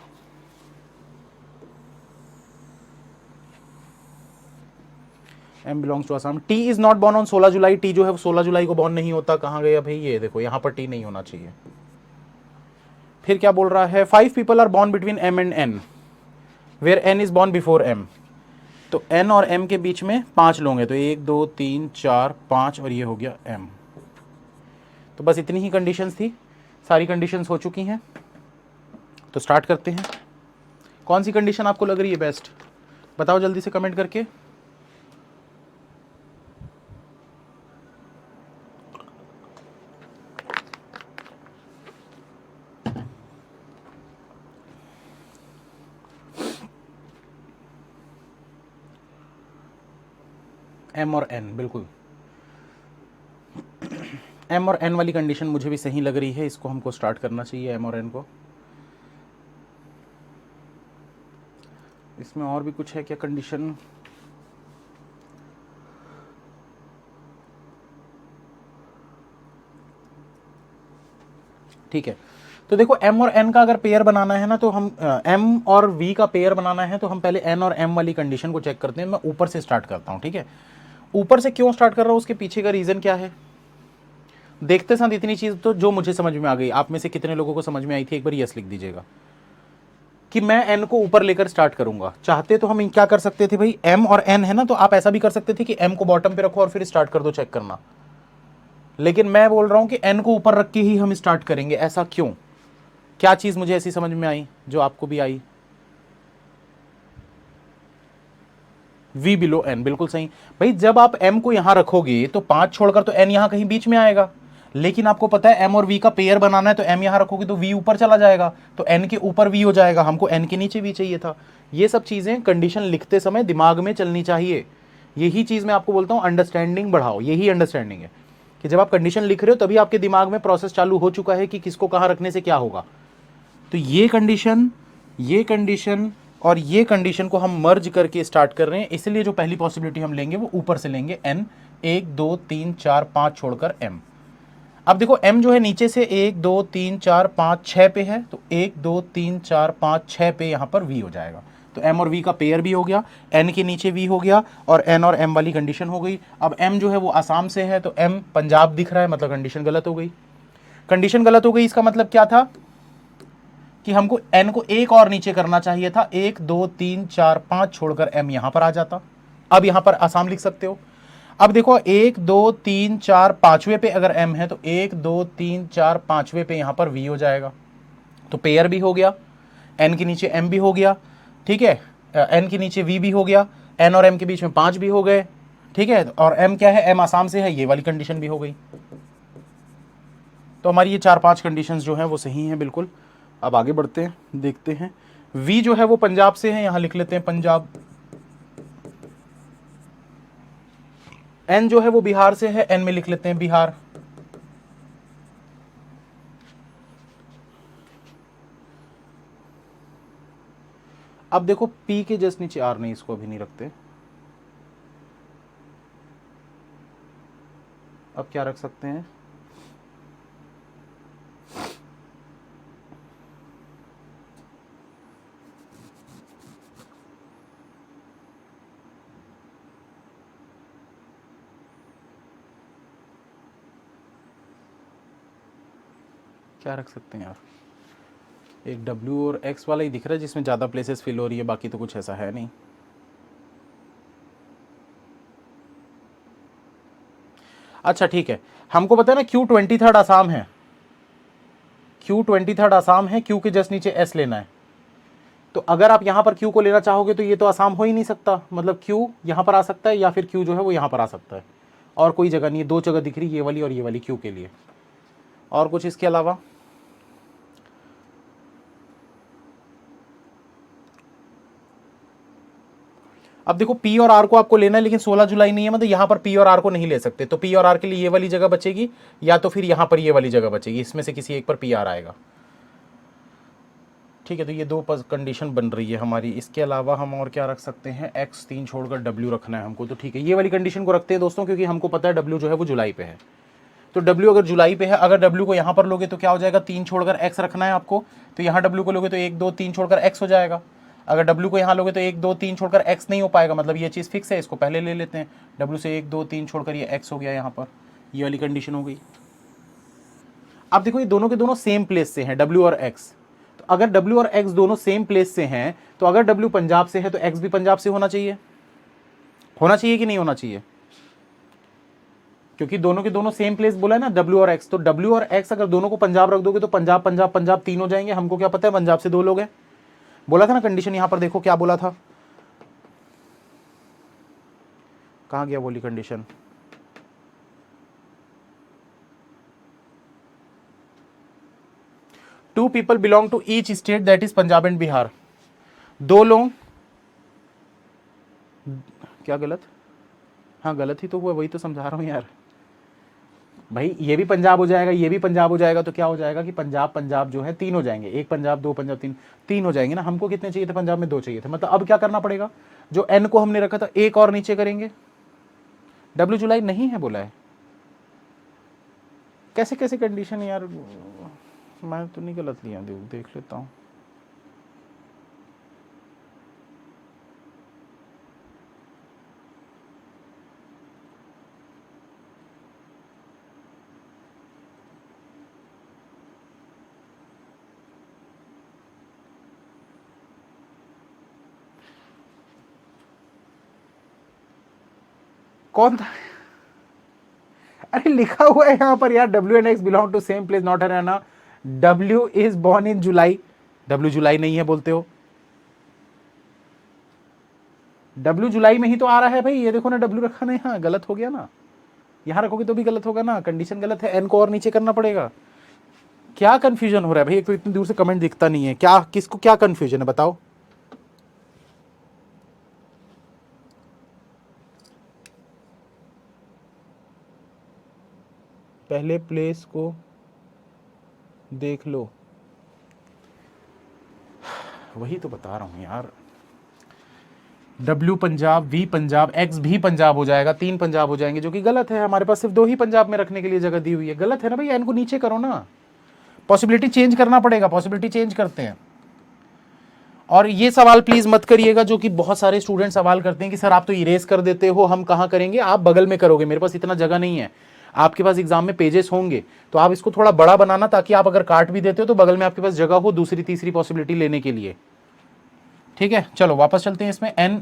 M belongs to Assam. T is not born on 16 July, T जो है वो 16 जुलाई को बॉर्न नहीं होता, कहां गया भाई, ये देखो यहां पर T नहीं होना चाहिए। फिर क्या बोल रहा है, 5 people are born between M and N, where N is born before M, तो N और M के बीच में 5 लोग हैं, तो 1 2 3 4 5, और ये हो गया M। तो बस इतनी ही कंडीशंस थी, सारी कंडीशंस हो चुकी हैं, तो स्टार्ट करते हैं। कौन सी कंडीशन आपको लग रही है बेस्ट, बताओ जल्दी से कमेंट करके। M और N, बिल्कुल M और N वाली कंडीशन मुझे भी सही लग रही है, इसको हमको स्टार्ट करना चाहिए M और N को। इसमें और भी कुछ है क्या कंडीशन, ठीक है। तो देखो M और N का अगर पेयर बनाना है ना, तो हम M और V का पेयर बनाना है, तो हम पहले N और M वाली कंडीशन को चेक करते हैं। मैं ऊपर से स्टार्ट करता हूं, ठीक है। ऊपर से क्यों स्टार्ट कर रहा हूं, उसके पीछे का रीजन क्या है, देखते साथ इतनी चीज तो जो मुझे समझ में आ गई, आप में से कितने लोगों को समझ में आई थी, एक बार यस लिख दीजिएगा कि मैं N को ऊपर लेकर स्टार्ट करूंगा। चाहते तो हम क्या कर सकते थे भाई, M और N है ना, तो आप ऐसा भी कर सकते थे कि M को बॉटम पे रखो और फिर स्टार्ट कर दो चेक करना, लेकिन मैं बोल रहा हूं कि N को ऊपर रख के ही हम स्टार्ट करेंगे। ऐसा क्यों, क्या चीज मुझे ऐसी समझ में आई जो आपको भी आई, V बिलो N, बिल्कुल सही भाई। जब आप M को यहां रखोगे तो 5 छोड़कर तो N यहां कहीं बीच में आएगा, लेकिन आपको पता है M और V का पेयर बनाना है, तो M यहां रखोगे तो V ऊपर चला जाएगा, तो N के ऊपर V हो जाएगा, हमको N के नीचे V चाहिए था। ये सब चीजें कंडीशन लिखते समय दिमाग में चलनी चाहिए, यही चीज मैं आपको बोलता हूं, अंडरस्टैंडिंग बढ़ाओ, यही अंडरस्टैंडिंग है कि जब आप कंडीशन लिख रहे हो तभी आपके दिमाग में प्रोसेस चालू हो चुका है कि किसको कहां रखने से क्या होगा। तो ये कंडीशन और ये कंडीशन को हम मर्ज करके स्टार्ट कर रहे हैं, इसलिए जो पहली पॉसिबिलिटी हम लेंगे वो ऊपर से लेंगे, N 1 2 3 4 5 छोड़कर M। अब देखो M जो है नीचे से 1 2 3 4 5 6 पे है, तो 1 2 3 4 5 6 पे यहां पर V हो जाएगा, तो M और V का पेयर भी हो गया, N के नीचे V हो गया, और N और M वाली कंडीशन हो गई। अब M जो है वो आसाम से है, तो M पंजाब दिख रहा है, मतलब कंडीशन गलत हो गई। कंडीशन गलत हो गई, इसका मतलब क्या था कि हमको N को एक और नीचे करना चाहिए था, 1 2 3 4 5 छोड़कर M यहां पर आ जाता। अब यहां पर आसाम लिख सकते हो। अब देखो 1 2 3 4 5वें पे अगर M है, तो 1 2 3 4 5वें पे यहां पर V हो जाएगा, तो पेयर भी हो गया, N के नीचे M भी हो गया, ठीक है, N के नीचे V भी हो गया, N और M के बीच में 5 भी हो गए, ठीक है, और M क्या है, M आसाम से है, ये वाली कंडीशन भी हो गई। तो हमारी ये 4-5 कंडीशंस जो हैं वो सही हैं बिल्कुल। अब आगे बढ़ते हैं, देखते हैं। V जो है वो पंजाब से है, यहां लिख लेते हैं पंजाब। N जो है वो बिहार से है, N में लिख लेते हैं बिहार। अब देखो P के जस्ट नीचे R, नहीं इसको अभी नहीं रखते, अब क्या रख सकते हैं, क्या रख सकते हैं यार, एक W और X वाला ही दिख रहा है जिसमें ज़्यादा प्लेसेस फिल हो रही है, बाकी तो कुछ ऐसा है नहीं। अच्छा ठीक है, हमको पता है ना Q23 आसाम है, Q23 आसाम है, Q के जस्ट नीचे S लेना है। तो अगर आप यहां पर Q को लेना चाहोगे तो ये तो आसाम हो ही नहीं सकता, मतलब Q यहां पर आ सकता है या फिर Q जो है वो यहां पर आ सकता है, और कोई जगह नहीं है, दो जगह दिख रही, ये वाली और ये वाली Q के लिए। और कुछ इसके अलावा? अब देखो P और R को आपको लेना है, लेकिन 16 जुलाई नहीं है, मतलब यहां पर P और R को नहीं ले सकते, तो P और R के लिए ये वाली जगह बचेगी या तो फिर यहां पर ये वाली जगह बचेगी, इसमें से किसी एक पर P R आएगा। ठीक है, तो ये दो कंडीशन बन रही है हमारी। इसके अलावा हम और क्या रख सकते हैं, X 3 छोड़कर W रखना है हमको, तो ठीक है ये वाली कंडीशन को रखते हैं दोस्तों, क्योंकि हमको पता है W जो है वो जुलाई पे है। तो W अगर जुलाई पे है, अगर W को यहाँ पर लोगे तो क्या हो जाएगा, 3 छोड़कर X रखना है आपको, तो यहाँ W को लोगे तो 1 2 3 छोड़कर X हो जाएगा। अगर W को यहाँ लोगे तो 1 2 3 छोड़कर X नहीं हो पाएगा, मतलब ये चीज़ फिक्स है, इसको पहले ले लेते हैं। W से 1 2 3 छोड़कर ये X हो गया यहाँ पर, ये वाली कंडीशन हो गई। अब देखो ये दोनों के दोनों सेम प्लेस से हैं, W और X। तो अगर W और X दोनों सेम प्लेस से हैं, तो अगर W पंजाब से है तो X भी पंजाब से होना चाहिए, होना चाहिए कि नहीं होना चाहिए, क्योंकि दोनों के दोनों सेम प्लेस बोला है ना, W और X। तो W और X अगर दोनों को पंजाब रख दोगे तो पंजाब पंजाब पंजाब 3 हो जाएंगे। हमको क्या पता है पंजाब से 2 लोग हैं, बोला था ना कंडीशन, यहां पर देखो क्या बोला था, कहां गया बोली condition, two people belong to each state that is Punjab and Bihar. 2 लोग, क्या गलत, हाँ गलत ही तो हुआ, वही तो समझा रहा हूं यार भाई, ये भी पंजाब हो जाएगा, ये भी पंजाब हो जाएगा, तो क्या हो जाएगा कि पंजाब पंजाब जो है 3 हो जाएंगे, एक पंजाब 2 पंजाब 3, 3 हो जाएंगे ना। हमको कितने चाहिए थे पंजाब में, 2 चाहिए थे, मतलब अब क्या करना पड़ेगा, जो N को हमने रखा था एक और नीचे करेंगे। W जुलाई नहीं है बोला है, कैसे कैसे कंडीशन यार, मैं तो नहीं गलत लिया, देख लेता हूँ। कौन था, अरे लिखा हुआ है यहाँ पर यार, W and X belong to same place not Haryana, W is born in July, W जुलाई नहीं है बोलते हो, W जुलाई में ही तो आ रहा है भाई, ये देखो ना W रखा ना, यहाँ गलत हो गया ना, यहाँ रखोगे तो भी गलत होगा ना, कंडीशन गलत है, N को और नीचे करना पड़ेगा। क्या कंफ्यूजन हो रहा है भाई, एक तो इतनी दूर से कमेंट दिखता नहीं है, क्या किसको क्या कंफ्यूजन है बताओ। पहले प्लेस को देख लो, वही तो बता रहा हूं यार, W Punjab, V Punjab, X भी पंजाब हो जाएगा, 3 पंजाब हो जाएंगे, जो कि गलत है, हमारे पास सिर्फ 2 ही पंजाब में रखने के लिए जगह दी हुई है, गलत है ना भाई, N को नीचे करो ना, पॉसिबिलिटी चेंज करना पड़ेगा, पॉसिबिलिटी चेंज करते हैं। और ये सवाल प्लीज मत करिएगा, जो कि बहुत सारे स्टूडेंट सवाल करते हैं कि सर आप तो इरेज कर देते हो, हम कहाँ करेंगे, आप बगल में करोगे, मेरे पास इतना जगह नहीं है, आपके पास एग्जाम में पेजेस होंगे, तो आप इसको थोड़ा बड़ा बनाना, ताकि आप अगर काट भी देते हो तो बगल में आपके पास जगह हो दूसरी तीसरी पॉसिबिलिटी लेने के लिए। ठीक है, चलो वापस चलते हैं इसमें। N,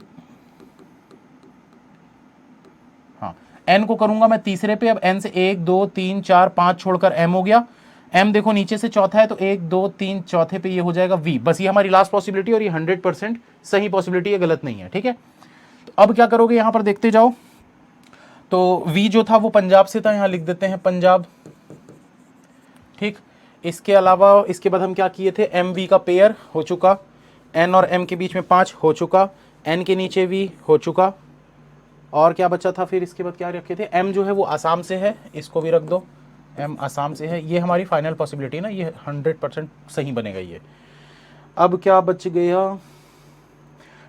हाँ N को करूंगा मैं तीसरे पे, अब N से 1 2 3 4 5 छोड़कर M हो गया, M देखो नीचे से चौथा है, तो 1 2 3 चौथे पे ये हो जाएगा V, बस ये हमारी लास्ट पॉसिबिलिटी, और ये 100% सही पॉसिबिलिटी है, गलत नहीं है। ठीक है, तो अब क्या करोगे, यहां पर देखते जाओ, तो V जो था वो पंजाब से था, यहां लिख देते हैं पंजाब। ठीक, इसके अलावा इसके बाद हम क्या किए थे, M V का पेयर हो चुका, N और M के बीच में 5 हो चुका, N के नीचे V हो चुका, और क्या बचा था फिर, इसके बाद क्या रखे थे, M जो है वो आसाम से है, इसको भी रख दो, M आसाम से है, ये हमारी फाइनल पॉसिबिलिटी ना, ये 100% सही बनेगा ये। अब क्या बच गया,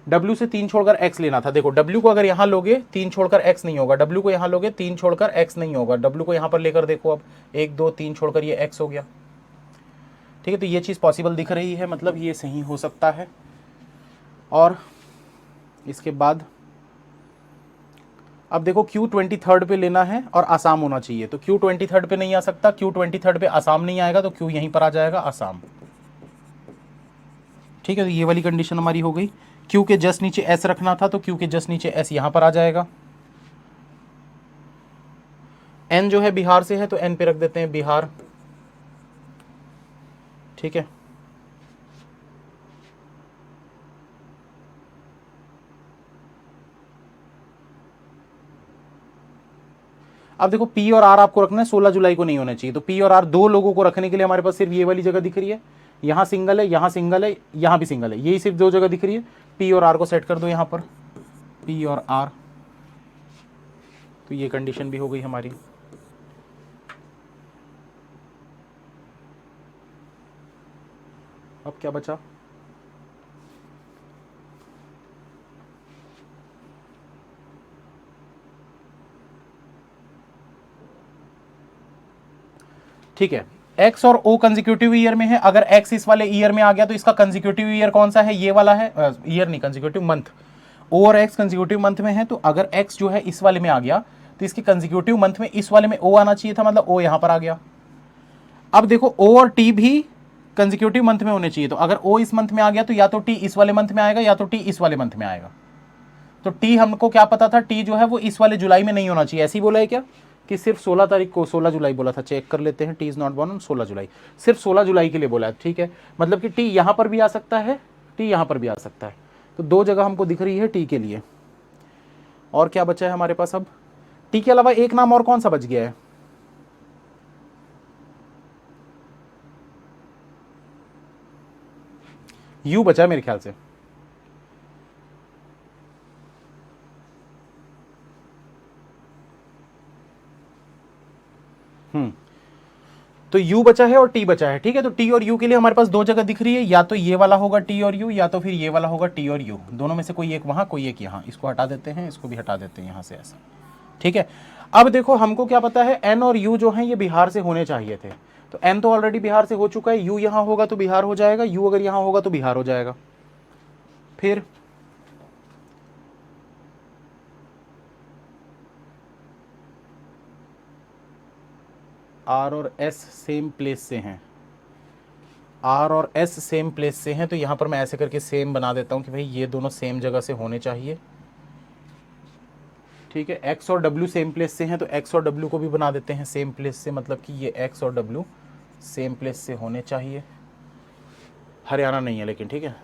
W से 3 छोड़कर X लेना था, देखो W को अगर यहाँ लोगे 3 छोड़कर X नहीं होगा, W को यहाँ लोगे 3 छोड़कर X नहीं होगा, W को यहाँ पर लेकर देखो, अब 1 2 3 छोड़कर ये X हो गया। ठीक है, तो ये चीज़ पॉसिबल दिख रही है, मतलब ये सही हो सकता है। और इसके बाद अब देखो Q23 पे लेना है और आसाम होना चाहिए, तो Q23 पे नहीं आ सकता, Q23 पे आसाम नहीं आएगा, तो Q यहीं पर आ जाएगा, आसाम। ठीक है, तो ये वाली कंडीशन हमारी हो गई। Q के जस्ट नीचे S रखना था, तो Q के जस्ट नीचे S यहां पर आ जाएगा। N जो है बिहार से है, तो N पे रख देते हैं बिहार। ठीक है, अब देखो P और R आपको रखना है, 16 जुलाई को नहीं होना चाहिए, तो P और R दो लोगों को रखने के लिए हमारे पास सिर्फ ये वाली जगह दिख रही है। यहां सिंगल है, यहां सिंगल है, यहां भी सिंगल है, यही सिर्फ दो जगह दिख रही है। P और R को सेट कर दो यहां पर, P और R, तो ये कंडीशन भी हो गई हमारी। अब क्या बचा? ठीक है, एक्स और ओ कंजिक्यूटिव ईयर में है। अगर एक्स इस वाले ईयर में आ गया तो इसका कंजिक्यूटिव ईयर कौन सा है? ये वाला है, ईयर नहीं, कंजिक्यूटिव मंथ। ओ और एक्स कंजिक्यूटिव मंथ में है, तो अगर एक्स जो है इस वाले में आ गया तो इसके कंजिक्यूटिव मंथ में इस वाले में ओ आना चाहिए था, मतलब ओ यहां पर आ गया। अब देखो ओ और टी भी कंजिक्यूटिव मंथ में होने चाहिए, तो अगर ओ इस मंथ में आ गया तो या तो टी इस वाले मंथ में आएगा या तो टी इस वाले मंथ में आएगा। तो टी हमको क्या पता था, टी जो है वो इस वाले जुलाई में नहीं होना चाहिए, ऐसे ही बोला है क्या कि सिर्फ 16 तारीख को, 16 जुलाई बोला था, चेक कर लेते हैं, T is not born on 16 जुलाई, सिर्फ 16 जुलाई के लिए बोला है। ठीक है, मतलब कि टी यहां पर भी आ सकता है, टी यहां पर भी आ सकता है, तो दो जगह हमको दिख रही है टी के लिए। और क्या बचा है हमारे पास? अब टी के अलावा एक नाम और कौन सा बच गया है? यू बचा है मेरे ख्याल से। तो U बचा है और T बचा है। ठीक है, तो T और U के लिए हमारे पास दो जगह दिख रही है, या तो ये वाला होगा T और U, या तो फिर ये वाला होगा T और U, दोनों में से कोई एक वहां, कोई एक यहाँ। इसको हटा देते हैं, इसको भी हटा देते हैं यहाँ से, ऐसा। ठीक है, अब देखो हमको क्या पता है, N और U जो हैं ये बिहार से होने चाहिए थे, तो N तो ऑलरेडी बिहार से हो चुका है, U यहाँ होगा तो बिहार हो जाएगा, U अगर यहाँ होगा तो बिहार हो जाएगा। फिर R और S सेम प्लेस से हैं, R और S सेम प्लेस से हैं, तो यहाँ पर मैं ऐसे करके सेम बना देता हूँ कि भाई ये दोनों सेम जगह से होने चाहिए। ठीक है, X और W सेम प्लेस से हैं, तो X और W को भी बना देते हैं सेम प्लेस से, मतलब कि ये X और W सेम प्लेस से होने चाहिए। हरियाणा नहीं है लेकिन, ठीक है।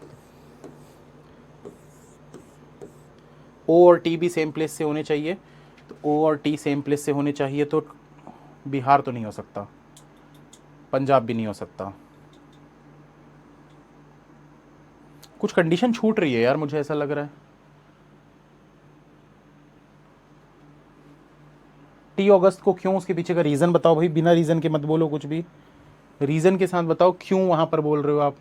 O और T भी सेम प्लेस से होने चाहिए, तो O और T सेम प्लेस से होने चाहिए, तो बिहार तो नहीं हो सकता, पंजाब भी नहीं हो सकता। कुछ कंडीशन छूट रही है यार, मुझे ऐसा लग रहा है। टी अगस्त को क्यों, उसके पीछे का रीज़न बताओ भाई, बिना रीज़न के मत बोलो कुछ भी, रीज़न के साथ बताओ क्यों वहां पर बोल रहे हो आप।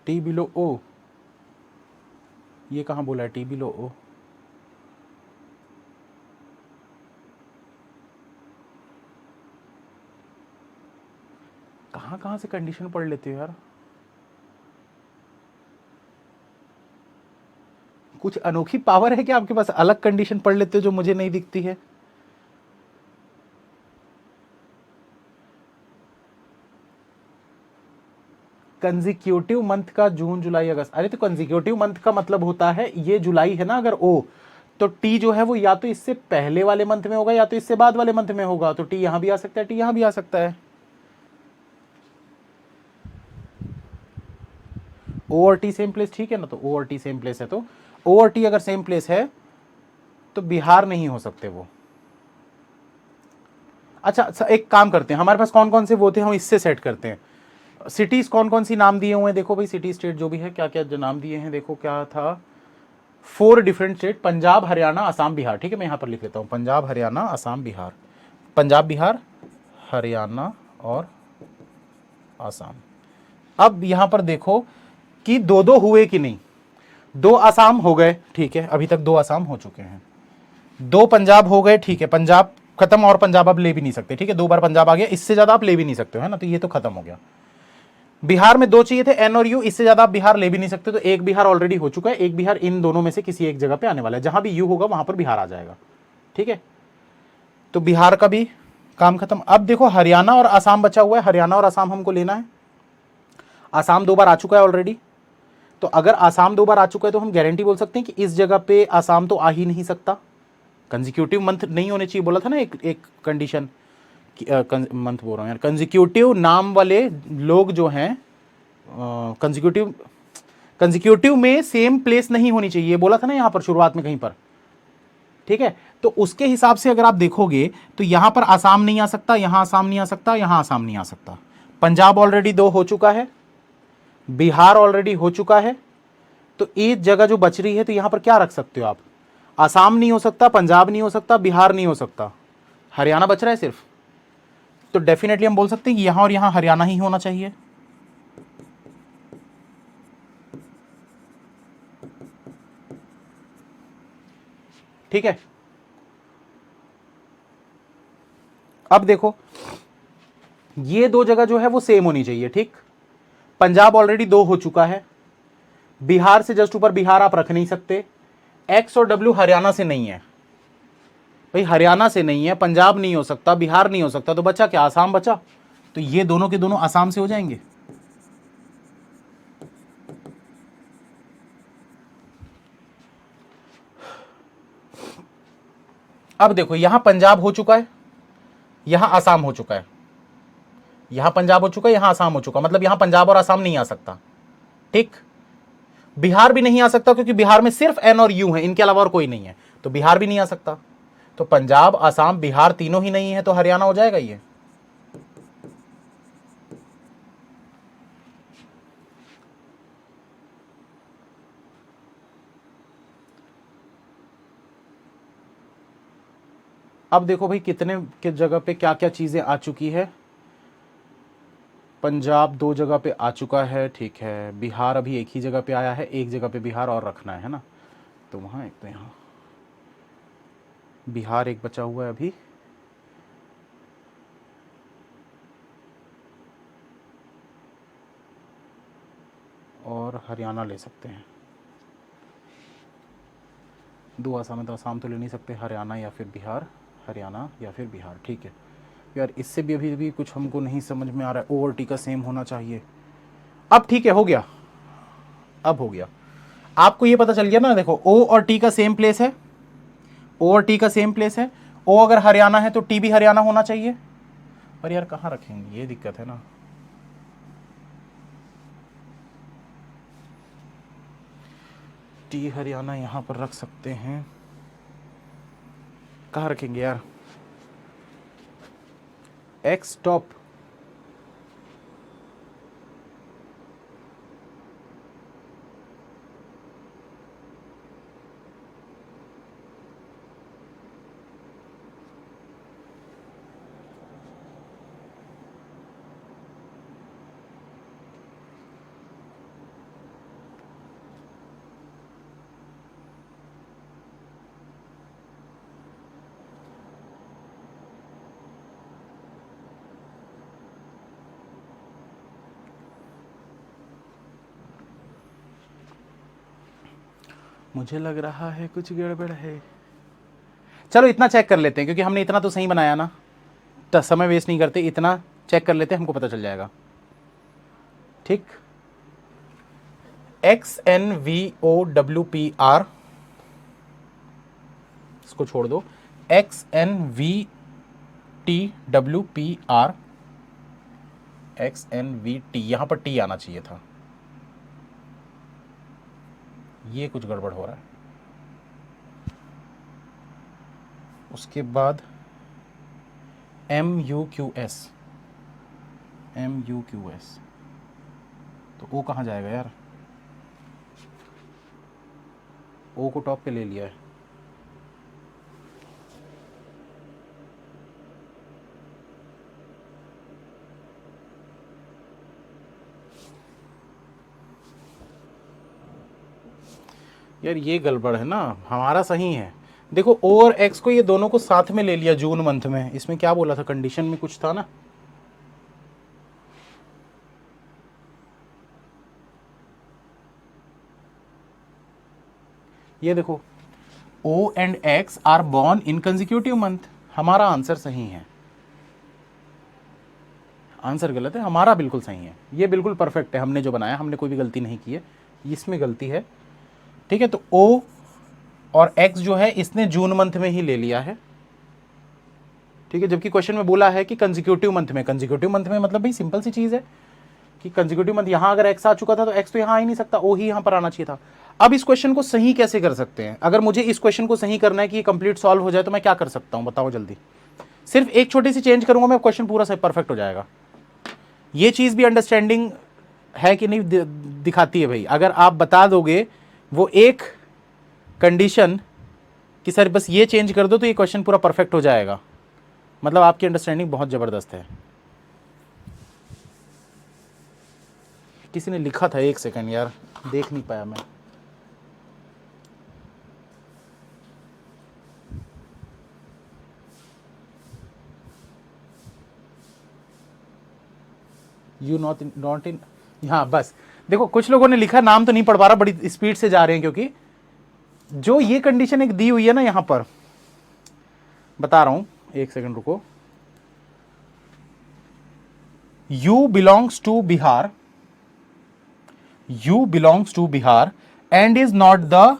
टी बिलो ओ, ये कहाँ बोला है टी बिलो ओ? कहाँ कहाँ से कंडीशन पढ़ लेते हो यार, कुछ अनोखी पावर है क्या आपके पास, अलग कंडीशन पढ़ लेते हो जो मुझे नहीं दिखती है। कंजिक्यूटिव मंथ का जून जुलाई अगस्त, अरे तो कंजिक्यूटिव मंथ का मतलब होता है ये जुलाई है ना, अगर ओ, तो टी जो है वो या तो इससे पहले वाले मंथ में होगा या तो इससे बाद वाले मंथ में होगा, तो टी यहां भी आ सकता है, टी यहां भी आ सकता है। ओ और टी सेम प्लेस, ठीक है ना, तो ओ और टी सेम प्लेस है, तो ओ और टी अगर सेम प्लेस है तो बिहार नहीं हो सकते वो। अच्छा, एक काम करते हैं, हमारे पास कौन कौन से वो थे, हम इससे सेट करते हैं। सिटीज कौन कौन सी नाम दिए हुए हैं, देखो भाई, सिटी स्टेट जो भी है, क्या क्या जो नाम दिए हैं, देखो क्या था, 4 डिफरेंट स्टेट, पंजाब हरियाणा असम बिहार। ठीक है, मैं यहां पर लिख लेता हूं, पंजाब हरियाणा असम बिहार, पंजाब बिहार हरियाणा और असम। अब यहां पर देखो कि दो दो हुए कि नहीं, दो आसाम हो गए, ठीक है, अभी तक दो आसाम हो चुके हैं। दो पंजाब हो गए, ठीक है, पंजाब खत्म, और पंजाब आप ले भी नहीं सकते, ठीक है, दो बार पंजाब आ गया, इससे ज्यादा आप ले भी नहीं सकते हो, है ना, तो ये तो खत्म हो गया। बिहार में दो चाहिए थे, एन और यू, इससे ज्यादा आप बिहार ले भी नहीं सकते, तो एक बिहार ऑलरेडी हो चुका है, एक बिहार इन दोनों में से किसी एक जगह पे आने वाला है, जहां भी यू होगा वहां पर बिहार आ जाएगा, ठीक है। तो बिहार का भी काम खत्म। अब देखो हरियाणा और आसाम बचा हुआ है, हरियाणा और आसाम हमको लेना है। आसाम दो बार आ चुका है ऑलरेडी, तो अगर आसाम दो बार आ चुका है तो हम गारंटी बोल सकते हैं कि इस जगह पे आसाम तो आ ही नहीं सकता, कंजिक्यूटिव मंथ नहीं होने चाहिए, बोला था ना एक एक कंडीशन, मंथ बोल रहा हूँ यार, कंजिक्यूटिव नाम वाले लोग जो हैं, कंजिक्यूटिव कंजिक्यूटिव में सेम प्लेस नहीं होनी चाहिए, बोला था ना यहां पर शुरुआत में कहीं पर, ठीक है। तो उसके हिसाब से अगर आप देखोगे तो यहां पर आसाम नहीं आ सकता, यहां आसाम नहीं आ सकता, यहां आसाम नहीं आ सकता। पंजाब ऑलरेडी दो हो चुका है, बिहार ऑलरेडी हो चुका है, तो एक जगह जो बच रही है, तो यहां पर क्या रख सकते हो आप, आसाम नहीं हो सकता, पंजाब नहीं हो सकता, बिहार नहीं हो सकता, हरियाणा बच रहा है सिर्फ। तो डेफिनेटली हम बोल सकते हैं कि यहां और यहां हरियाणा ही होना चाहिए, ठीक है। अब देखो ये दो जगह जो है वो सेम होनी चाहिए, ठीक। पंजाब ऑलरेडी दो हो चुका है, बिहार से जस्ट ऊपर बिहार आप रख नहीं सकते, एक्स और डब्ल्यू हरियाणा से नहीं है, भाई हरियाणा से नहीं है, पंजाब नहीं हो सकता, बिहार नहीं हो सकता, तो बचा क्या, आसाम बचा, तो ये दोनों के दोनों आसाम से हो जाएंगे। अब देखो यहां पंजाब हो चुका है, यहां आसाम हो चुका है, यहां पंजाब हो चुका है, यहां आसाम हो चुका, मतलब यहां पंजाब और आसाम नहीं आ सकता, ठीक। बिहार भी नहीं आ सकता क्योंकि बिहार में सिर्फ एन और यू है, इनके अलावा और कोई नहीं है, तो बिहार भी नहीं आ सकता। तो पंजाब आसाम बिहार तीनों ही नहीं है, तो हरियाणा हो जाएगा ये। अब देखो भाई कितने के जगह पे क्या क्या चीजें आ चुकी है। पंजाब दो जगह पे आ चुका है, ठीक है, बिहार अभी एक ही जगह पे आया है, एक जगह पे बिहार और रखना है ना, तो वहाँ एक, तो यहाँ बिहार एक बचा हुआ है अभी, और हरियाणा ले सकते हैं। दो आसाम है तो आसाम तो ले नहीं सकते, हरियाणा या फिर बिहार, हरियाणा या फिर बिहार, ठीक है। यार इससे भी अभी भी कुछ हमको नहीं समझ में आ रहा है, ओ और टी का सेम होना चाहिए। अब ठीक है, हो गया, अब हो गया, आपको ये पता चल गया ना, देखो ओ और टी का सेम प्लेस है, ओ और टी का सेम प्लेस है, ओ अगर हरियाणा है तो टी भी हरियाणा होना चाहिए। पर यार कहाँ रखेंगे, ये दिक्कत है ना। टी हरियाणा यहाँ पर रख सकते हैं, कहाँ रखेंगे यार, एक्स टॉप, मुझे लग रहा है कुछ गड़बड़ है। चलो इतना चेक कर लेते हैं, क्योंकि हमने इतना तो सही बनाया ना, तो समय वेस्ट नहीं करते, इतना चेक कर लेते हैं, हमको पता चल जाएगा, ठीक। X N V O W P R, इसको छोड़ दो, X N V T W P R, X N V T, यहां पर टी आना चाहिए था, ये कुछ गड़बड़ हो रहा है। उसके बाद M U Q S, M U Q S, तो ओ कहाँ जाएगा यार, ओ को टॉप पे ले लिया है, यार ये गड़बड़ है ना, हमारा सही है। देखो ओ और एक्स को, ये दोनों को साथ में ले लिया जून मंथ में, इसमें क्या बोला था, कंडीशन में कुछ था ना। ये देखो O and X are born in consecutive month, हमारा आंसर सही है। आंसर गलत है, हमारा बिल्कुल सही है, ये बिल्कुल परफेक्ट है, हमने जो बनाया, हमने कोई भी गलती नहीं की है, इसमें गलती है। ठीक है, तो ओ और एक्स जो है इसने जून मंथ में ही ले लिया है। ठीक है, जबकि क्वेश्चन में बोला है कि कंजिक्यूटिव मंथ में, कंजिक्यूटिव मंथ में मतलब भाई सिंपल सी चीज है कि कंजिक्यूटिव मंथ, यहां अगर एक्स आ चुका था तो एक्स तो यहां आ ही नहीं सकता, ओ ही यहां पर आना चाहिए था। अब इस क्वेश्चन को सही कैसे कर सकते हैं, अगर मुझे इस क्वेश्चन को सही करना है कि ये कंप्लीट सॉल्व हो जाए तो मैं क्या कर सकता हूं, बताओ जल्दी। सिर्फ एक छोटी सी चेंज करूंगा मैं, क्वेश्चन पूरा सही परफेक्ट हो जाएगा। ये चीज भी अंडरस्टैंडिंग है कि नहीं दिखाती है भाई। अगर आप बता दोगे वो एक कंडीशन कि सर बस ये चेंज कर दो तो ये क्वेश्चन पूरा परफेक्ट हो जाएगा, मतलब आपकी अंडरस्टैंडिंग बहुत ज़बरदस्त है। किसी ने लिखा था, एक सेकंड यार, देख नहीं पाया मैं। यू नॉट इन, हाँ बस देखो कुछ लोगों ने लिखा, नाम तो नहीं पढ़ पा रहा, बड़ी स्पीड से जा रहे हैं, क्योंकि जो ये कंडीशन एक दी हुई है ना यहां पर, बता रहा हूं, एक सेकंड रुको। U belongs to Bihar, U belongs to Bihar and is not the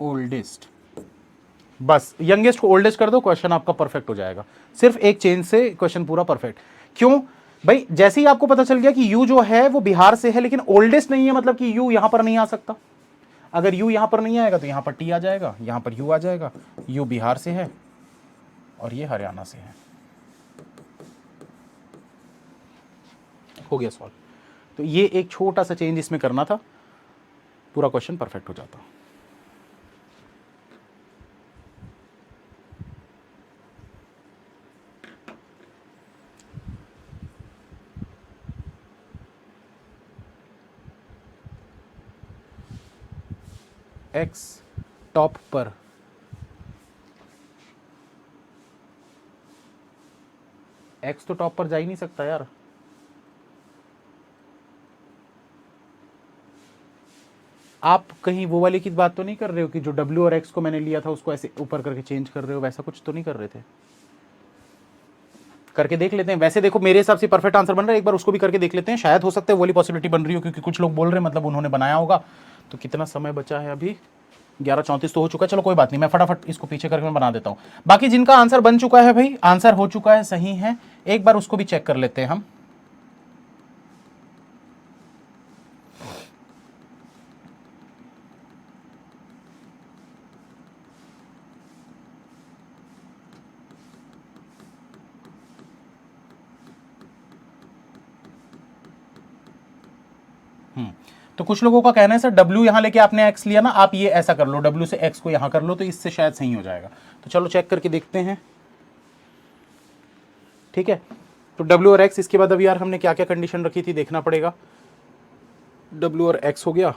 oldest, बस यंगेस्ट को ओल्डेस्ट कर दो, क्वेश्चन आपका परफेक्ट हो जाएगा। सिर्फ एक चेंज से क्वेश्चन पूरा परफेक्ट। क्यों भाई, जैसे ही आपको पता चल गया कि यू जो है वो बिहार से है लेकिन ओल्डेस्ट नहीं है, मतलब कि यू यहां पर नहीं आ सकता। अगर यू यहां पर नहीं आएगा तो यहां पर टी आ जाएगा, यहां पर यू आ जाएगा। यू बिहार से है और ये हरियाणा से है, हो गया सॉल्व। तो ये एक छोटा सा चेंज इसमें करना था, पूरा क्वेश्चन परफेक्ट हो जाता। एक्स टॉप पर, एक्स तो टॉप पर जा ही नहीं सकता यार। आप कहीं वो वाली की बात तो नहीं कर रहे हो कि जो W और X को मैंने लिया था उसको ऐसे ऊपर करके चेंज कर रहे हो, वैसा कुछ तो नहीं कर रहे थे? करके देख लेते हैं। वैसे देखो मेरे हिसाब से परफेक्ट आंसर बन रहा है, एक बार उसको भी करके देख लेते हैं, शायद हो सकता है वो वाली पॉसिबिलिटी बन रही हो, क्योंकि कुछ लोग बोल रहे हैं मतलब उन्होंने बनाया होगा। तो कितना समय बचा है अभी, 11:34 तो हो चुका है। चलो कोई बात नहीं, मैं फटाफट इसको पीछे करके मैं बना देता हूँ। बाकी जिनका आंसर बन चुका है भाई, आंसर हो चुका है, सही है, एक बार उसको भी चेक कर लेते हैं हम। तो कुछ लोगों का कहना है सर W यहां लेके आपने X लिया ना, आप ये ऐसा कर लो, W से X को यहां कर लो तो इससे शायद सही हो जाएगा। तो चलो चेक करके देखते हैं। ठीक है, तो W और X, इसके बाद अभी यार हमने क्या क्या कंडीशन रखी थी देखना पड़ेगा। W और X हो गया,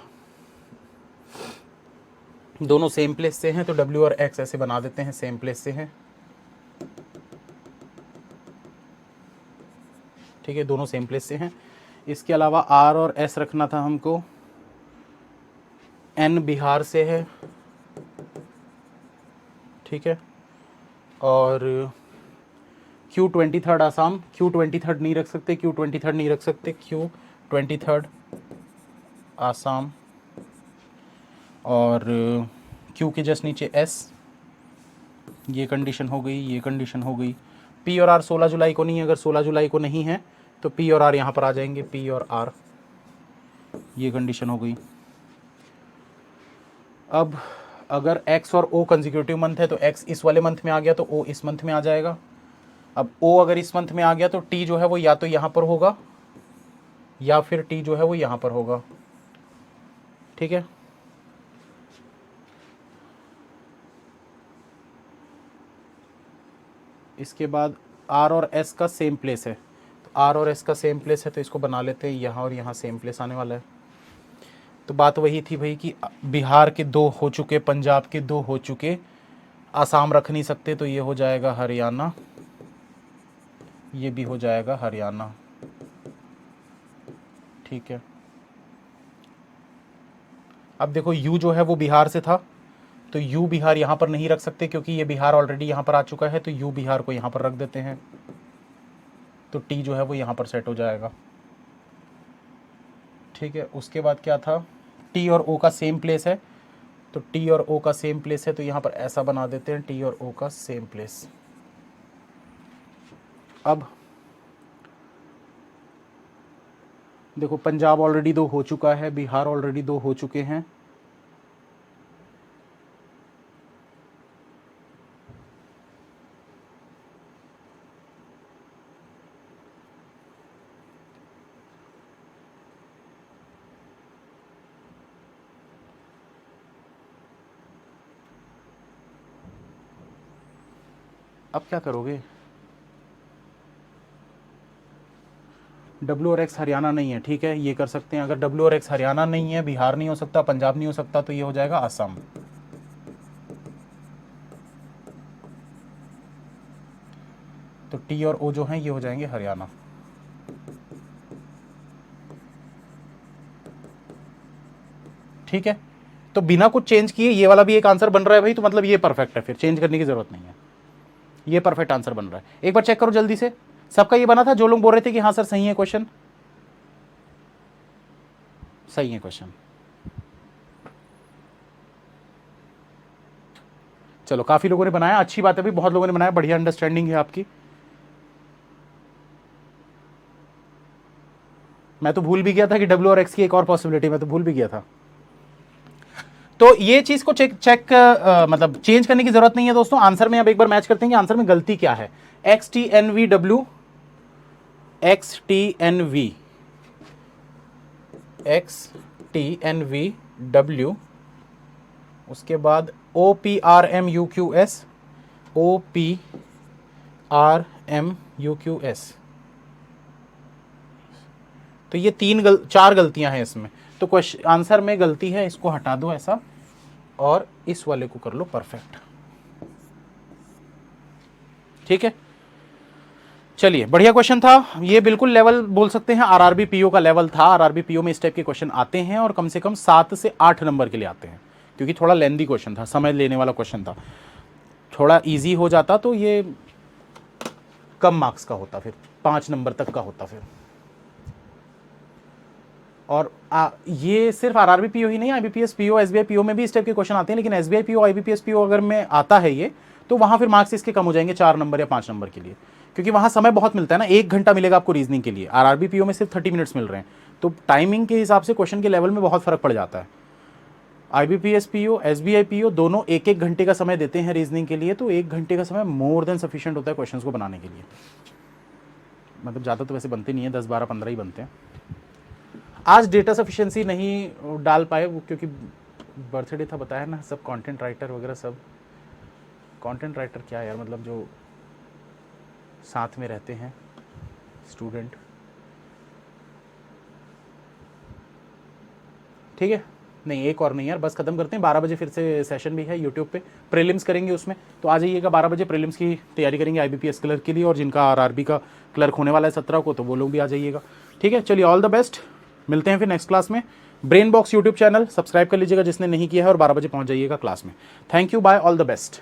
दोनों सेम प्लेस से हैं तो W और X ऐसे बना देते हैं, सेम प्लेस से हैं। ठीक है, दोनों सेम प्लेस से हैं। इसके अलावा R और S रखना था हमको, N बिहार से है, ठीक है, और Q23 आसाम, Q23 नहीं रख सकते, Q23 नहीं रख सकते, Q23 आसाम, और Q के जस्ट नीचे S, ये कंडीशन हो गई, ये कंडीशन हो गई। P और R 16 जुलाई को नहीं है, अगर 16 जुलाई को नहीं है तो P और R यहाँ पर आ जाएंगे, P और R, ये कंडीशन हो गई। अब अगर X और O कंजिक्यूटिव मंथ है तो X इस वाले मंथ में आ गया तो O इस मंथ में आ जाएगा। अब O अगर इस मंथ में आ गया तो T जो है वो या तो यहाँ पर होगा या फिर T जो है वो यहाँ पर होगा। ठीक है, इसके बाद R और S का सेम प्लेस है, तो R और S का सेम प्लेस है तो इसको बना लेते हैं, यहाँ और यहाँ सेम प्लेस आने वाला है। तो बात वही थी भाई कि बिहार के 2 हो चुके, पंजाब के 2 हो चुके, आसाम रख नहीं सकते, तो ये हो जाएगा हरियाणा, ये भी हो जाएगा हरियाणा। ठीक है, अब देखो यू जो है वो बिहार से था, तो यू बिहार यहाँ पर नहीं रख सकते क्योंकि ये बिहार ऑलरेडी यहाँ पर आ चुका है, तो यू बिहार को यहाँ पर रख देते हैं, तो टी जो है वो यहाँ पर सेट हो जाएगा। ठीक है, उसके बाद क्या था, टी और ओ का सेम प्लेस है, तो टी और ओ का सेम प्लेस है, तो यहाँ पर ऐसा बना देते हैं, टी और ओ का सेम प्लेस। अब देखो पंजाब ऑलरेडी 2 हो चुका है, बिहार ऑलरेडी 2 हो चुके हैं, अब क्या करोगे, डब्ल्यू और एक्स हरियाणा नहीं है, ठीक है ये कर सकते हैं। अगर डब्ल्यू और एक्स हरियाणा नहीं है, बिहार नहीं हो सकता, पंजाब नहीं हो सकता, तो ये हो जाएगा असम। तो टी और ओ जो हैं ये हो जाएंगे हरियाणा। ठीक है, तो बिना कुछ चेंज किए ये वाला भी एक आंसर बन रहा है भाई, तो मतलब ये परफेक्ट है, फिर चेंज करने की जरूरत नहीं है, ये परफेक्ट आंसर बन रहा है। एक बार चेक करो जल्दी से, सबका ये बना था, जो लोग बोल रहे थे कि हाँ सर सही है क्वेश्चन, सही है क्वेश्चन। चलो काफी लोगों ने बनाया, अच्छी बात है भाई, बहुत लोगों ने बनाया, बढ़िया अंडरस्टैंडिंग है आपकी। मैं तो भूल भी गया था कि डब्ल्यू और एक्स की एक और पॉसिबिलिटी, मैं तो भूल भी गया था। तो ये चीज को चेक मतलब चेंज करने की जरूरत नहीं है दोस्तों। आंसर में अब एक बार मैच करते हैं कि आंसर में गलती क्या है। X T N V W, X T N V, X T N V W, उसके बाद O P R M U Q S, O P R M U Q S, तो ये 4 गलतियां हैं इसमें। तो क्वेश्चन आंसर में गलती है, इसको हटा दो ऐसा, और इस वाले को कर लो परफेक्ट। ठीक है, चलिए बढ़िया क्वेश्चन था ये, बिल्कुल लेवल बोल सकते हैं, आरआरबी पीओ का लेवल था। आरआरबी पीओ में इस टाइप के क्वेश्चन आते हैं और कम से कम 7 से 8 नंबर के लिए आते हैं, क्योंकि थोड़ा लेंदी क्वेश्चन था, समय लेने वाला क्वेश्चन था। थोड़ा इजी हो जाता तो ये कम मार्क्स का होता, फिर 5 नंबर तक का होता फिर। और ये सिर्फ आरआरबी पीओ ही नहीं, आईबीपीएस पीओ, एसबीआई पीओ में भी इस टाइप के क्वेश्चन आते हैं, लेकिन एसबीआई पीओ, आईबीपीएस पीओ अगर में आता है ये, तो वहां फिर मार्क्स इसके कम हो जाएंगे 4 नंबर या 5 नंबर के लिए, क्योंकि वहां समय बहुत मिलता है ना, 1 घंटा मिलेगा आपको रीजनिंग के लिए, आरआरबी पीओ में सिर्फ 30 मिनट्स मिल रहे हैं, तो टाइमिंग के हिसाब से क्वेश्चन के लेवल में बहुत फर्क पड़ जाता है। आईबीपीएस पीओ, एसबीआई पीओ दोनों 1-1 घंटे का समय देते हैं रीजनिंग के लिए, तो 1 घंटे का समय मोर देन सफिशिएंट होता है क्वेश्चन को बनाने के लिए। मतलब ज़्यादा तो वैसे बनते नहीं है, 10, 12, 15 ही बनते हैं। आज डेटा सफिशिएंसी नहीं डाल पाए वो, क्योंकि बर्थडे था, बताया ना, सब कंटेंट राइटर वगैरह, सब कंटेंट राइटर क्या यार, मतलब जो साथ में रहते हैं स्टूडेंट। ठीक है, नहीं एक और नहीं यार, बस खत्म करते हैं। 12 बजे फिर से सेशन भी है यूट्यूब पे, प्रीलिम्स करेंगे उसमें, तो आ जाइएगा 12 बजे, प्रीलिम्स की तैयारी करेंगे आईबीपीएस क्लर्क के लिए, और जिनका आरआरबी का क्लर्क होने वाला है 17 को, तो वो लोग भी आ जाइएगा। ठीक है, चलिए ऑल द बेस्ट, मिलते हैं फिर नेक्स्ट क्लास में। Brain box YouTube channel subscribe कर लीजिएगा जिसने नहीं किया है, और 12 बजे पहुंच जाइएगा क्लास में। Thank you, bye, all the best.